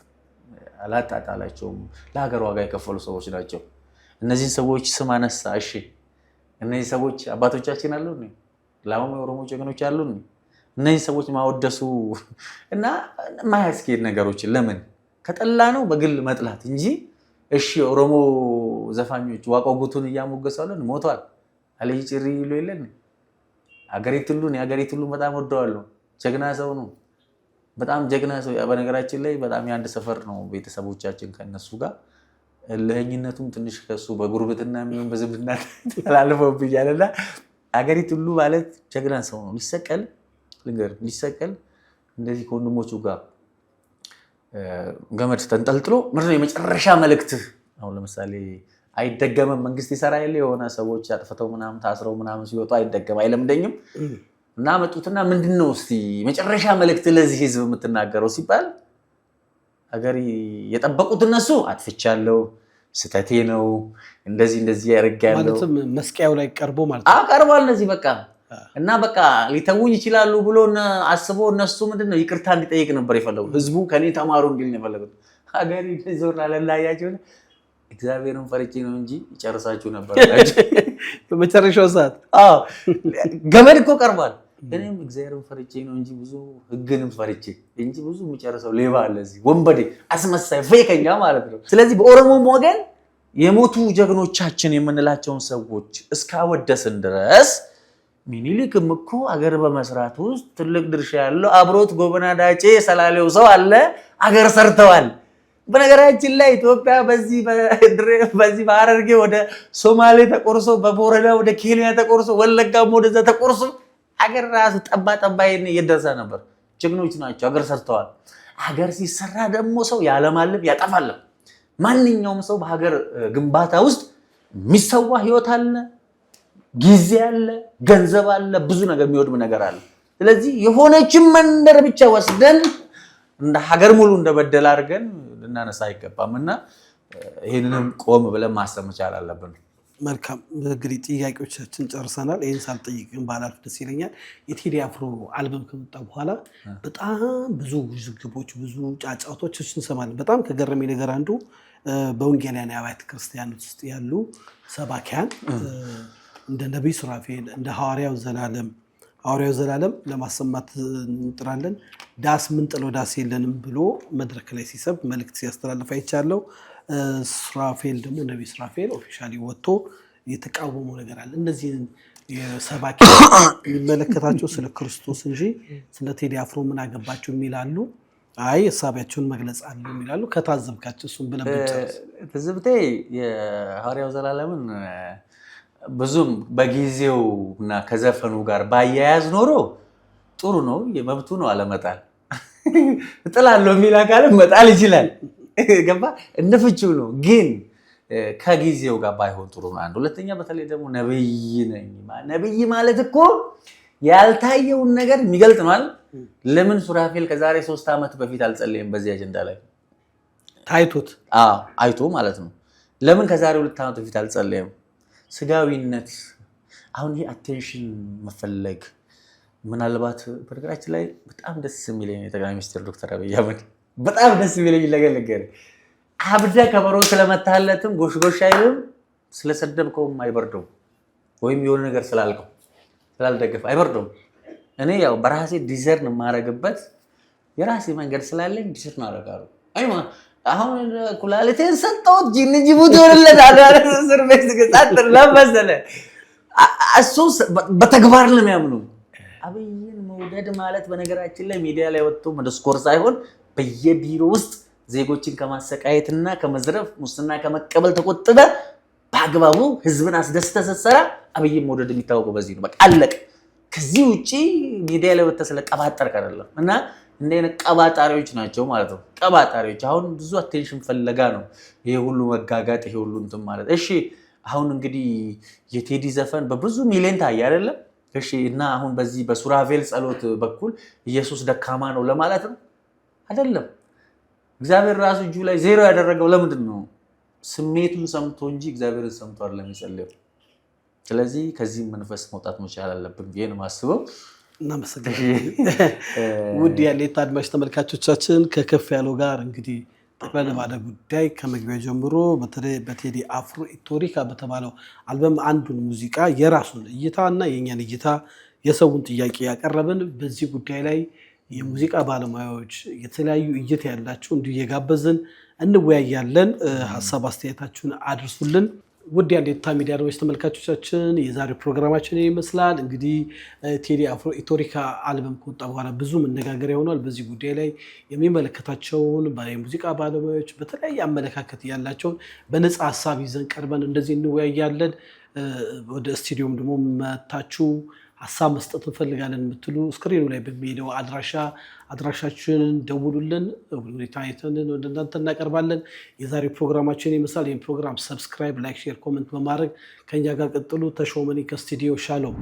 አላጣጣላቸውም። ለሀገር ዋጋ የከፈሉ ሰዎች ናቸው። እነዚህ ሰዎች ስም አነሳ። እሺ እነዚህ ሰዎች አባቶቻችን አሉ ነው ላማው የኦሮሞ ጀግኖች አሉ ነው። እነዚህ ሰዎች ማወደሱ እና ማያስኬድ ነገሮችን ለምን ከጠላ ነው በግል መጥላት እንጂ እሺ ኦሮሞ ዘፋኞች ዋቆ ጉቱን እያሞገሳሉ ሞቷል አለይ ጭሪ ይሉ የለን አገሪቱሉን ያገሪቱሉን በጣም ወደዋለሁ። ጀግና ሰው ነው። በጣም ጀግና ሰው። በነገራችን ላይ በጣም የአንድ ሰፈር ነው ቤተሰቦቻችን ከነሱ ጋር ለህኝነቱም ትንሽ ከሱ በጉርብትና የሚሆን በዝምድና ተላልፈውብኛልና አገሪቱሉ ማለት ጀግና ሰው ነው። ሊሰቀል እንደዚህ ከወንድሞቹ ጋር ገመድ ተንጠልጥሎ ምንድነው የመጨረሻ መልእክት? አሁን ለምሳሌ አይደገምም መንግስት ይሰራ የለ የሆነ ሰዎች ያጥፈተው ምናምን ታስረው ምናምን ሲወጡ አይደገም አይለምደኝም እና መጡትና ምንድነው እስቲ መጨረሻ መልእክት ለዚህ ህዝብ የምትናገረው ሲባል ሀገር የጠበቁት እነሱ አጥፍቻለሁ ስተቴ ነው እንደዚህ ያርጋያለው ማለትም መስቀያው ላይ ቀርቦ ማለት ቀርቧል እነዚህ በቃ እና በቃ ሊተውኝ ይችላሉ ብሎ አስቦ እነሱ ምንድነው ይቅርታ እንዲጠይቅ ነበር የፈለጉት። ህዝቡ ከኔ ተማሩ እንዲል ነው የፈለጉት። ሀገር ይዞር አለላያቸው እግዚአብሔርን ፈርቼ ነው እንጂ ይጨርሳችሁ ነበር በመጨረሻው ሰዓት። ገመድ እኮ ቀርቧል። እኔም እግዚአብሔርን ፈርቼ ነው እንጂ ብዙ ህግንም ፈርቼ እንጂ ብዙ የሚጨርሰው ሌባ አለ እዚህ ወንበዴ አስመሳይ ፌከኛ ማለት ነው። ስለዚህ በኦሮሞም ወገን የሞቱ ጀግኖቻችን የምንላቸውን ሰዎች እስካወደስን ድረስ ሚኒሊክም እኮ አገር በመስራት ውስጥ ትልቅ ድርሻ ያለው አብሮት ጎበና ዳጬ ሰላሌው ሰው አለ አገር ሰርተዋል። በነገራችን ላይ ኢትዮጵያ በዚህ በሐረርጌ ወደ ሶማሌ ተቆርሶ በቦረና ወደ ኬንያ ተቆርሶ ወለጋም ወደዛ ተቆርሶ አገር ራሱ ጠባይን እየደረሰ ነበር። ጀግኖች ናቸው፣ አገር ሰርተዋል። አገር ሲሰራ ደግሞ ሰው ያለማለም ያጠፋል። ማንኛውም ሰው በሀገር ግንባታ ውስጥ የሚሰዋ ህይወት አለ፣ ጊዜ አለ፣ ገንዘብ አለ፣ ብዙ ነገር የሚወድም ነገር አለ። ስለዚህ የሆነችን መንደር ብቻ ወስደን እንደ ሀገር ሙሉ እንደበደል አድርገን ልናነሳ አይገባምና ይሄንንም ቆም ብለን ማሰብ መቻል አለብን። መልካም እንግዲህ ጥያቄዎቻችን ጨርሰናል። ይሄን ሳልጠይቅም ባላልፍ ደስ ይለኛል። የቴዲ አፍሮ አልበም ከመጣ በኋላ በጣም ብዙ ውዝግቦች፣ ብዙ ጫጫቶች እንሰማለን። በጣም ከገረመኝ ነገር አንዱ በወንጌላውያን አብያተ ክርስቲያኖች ውስጥ ያሉ ሰባኪያን እንደ ነቢይ ሱራፌል እንደ ሐዋርያው ዘላለም ለማሰማት እንጥራለን ዳስ ምን ጥሎ ዳስ የለንም ብሎ መድረክ ላይ ሲሰብ መልእክት ሲያስተላልፍ አይቻለሁ። ሱራፌል ደግሞ ነቢይ ሱራፌል ኦፊሻሊ ወጥቶ የተቃወመው ነገር አለ። እነዚህን የሰባኪ የሚመለከታቸው ስለ ክርስቶስ እንጂ ስለ ቴዲ አፍሮ ምን አገባቸው የሚላሉ፣ አይ ሐሳባቸውን መግለጽ አለ የሚላሉ። ከታዘብካቸው እሱን ብለን ብንጨርስ። ትዝብቴ የሐዋርያው ዘላለምን ብዙም በጊዜው እና ከዘፈኑ ጋር ባያያዝ ኖሮ ጥሩ ነው፣ የመብቱ ነው አለመጣል። እጥላለሁ የሚል አካል መጣል ይችላል። ገባ እንደፍቺው ነው። ግን ከጊዜው ጋር ባይሆን ጥሩ ነው። አንድ ሁለተኛ በተለይ ደግሞ ነብይ ማለት እኮ ያልታየውን ነገር የሚገልጥ ነው አይደል? ለምን ሱራፌል ከዛሬ 3 ዓመት በፊት አልጸለየም በዚህ አጀንዳ ላይ ታይቶት? አይቶ ማለት ነው። ለምን ከዛሬ 2 ዓመት በፊት አልጸለየም? ስጋዊነት አሁን ይሄ አቴንሽን መፈለግ ምናልባት በነገራችን ላይ በጣም ደስ የሚለኝ የጠቅላይ ሚኒስትር ዶክተር አብይ አህመድ በጣም ደስ የሚለኝ ነገር አብደ ከበሮ ስለመታለትም ጎሽጎሽ አይልም፣ ስለሰደብከውም አይበርደውም፣ ወይም የሆነ ነገር ስላልከው ስላልደገፈ አይበርደውም። እኔ ያው በራሴ ዲዘርን የማረግበት የራሴ መንገድ ስላለኝ ዲዘርን አደርጋለሁ። አይማ አሁን ኩላሊቴን ሰጠሁት ጅቡቲ ወለላል አለ እስር ቤት ገጻተር ለመሰለ እሱ በተግባር ነው የሚያምኑ። አብይን መውደድ ማለት በነገራችን ላይ ሚዲያ ላይ ወጥቶ መደስኮር ሳይሆን በየቢሮ ውስጥ ዜጎችን ከማሰቃየትና ከመዝረፍ ሙስና ከመቀበል ተቆጥበ በአግባቡ ህዝብን አስደስተህ ስትሰራ አብይን መውደድ የሚታወቀው በዚህ ነው። በቃ አለቀ። ከዚህ ውጪ ሚዲያ ላይ ወጥተህ ስለቀባጠርክ አይደለም። እና እንደነ ቀባጣሪዎች ናቸው ማለት ነው። ቀባጣሪዎች አሁን ብዙ አቴንሽን ፈለጋ ነው ይሄ ሁሉ መጋጋጥ፣ ይሄ ሁሉ እንትን ማለት። እሺ አሁን እንግዲህ የቴዲ ዘፈን በብዙ ሚሊዮን ታየ አይደለም? እሺ እና አሁን በዚህ በሱራፌል ጸሎት በኩል ኢየሱስ ደካማ ነው ለማለት ነው አይደለም። እግዚአብሔር ራሱ እጁ ላይ ዜሮ ያደረገው ለምንድን ነው? ስሜቱን ሰምቶ እንጂ እግዚአብሔርን ሰምቶ አይደለም የሚጸልየው። ስለዚህ ከዚህ መንፈስ መውጣት መቻል አለብን ብዬ ነው የማስበው። እናመሰግናለን። ውድ የሀሌታ አድማጭ ተመልካቾቻችን ከከፍ ያለው ጋር እንግዲህ ጠቅላላ ባለ ጉዳይ ከመግቢያ ጀምሮ በተለይ በቴዲ አፍሮ ኢትዮሪካ በተባለው አልበም አንዱን ሙዚቃ የራሱን እይታ እና የኛን እይታ የሰውን ጥያቄ ያቀረብን በዚህ ጉዳይ ላይ የሙዚቃ ባለሙያዎች የተለያዩ እይታ ያላቸው እንዲሁ የጋበዝን እንወያያለን። ሀሳብ አስተያየታችሁን አድርሱልን። ውድ የሀሌታ ሚዲያ አድማጭ ተመልካቾቻችን የዛሬው ፕሮግራማችን ይመስላል። እንግዲህ ቴዲ አፍሮ ኢትዮሪካ አልበም ከወጣ በኋላ ብዙ መነጋገሪያ ሆኗል። በዚህ ጉዳይ ላይ የሚመለከታቸውን የሙዚቃ ባለሙያዎች በተለያየ አመለካከት ያላቸውን በነፃ ሀሳብ ይዘን ቀርበን እንደዚህ እንወያያለን። ወደ ስቱዲዮም ደግሞ መታችሁ ሀሳብ መስጠት እንፈልጋለን የምትሉ ስክሪኑ ላይ በሚሄደው አድራሻችንን ደውሉልን። ሁኔታ አይተን ወደ እናንተ እናቀርባለን። የዛሬው ፕሮግራማችን ይመስላል። ይህን ፕሮግራም ሰብስክራይብ፣ ላይክ፣ ሼር፣ ኮመንት በማድረግ ከኛ ጋር ቀጥሉ። ተሾመኒ ከስቱዲዮ ሻሎም።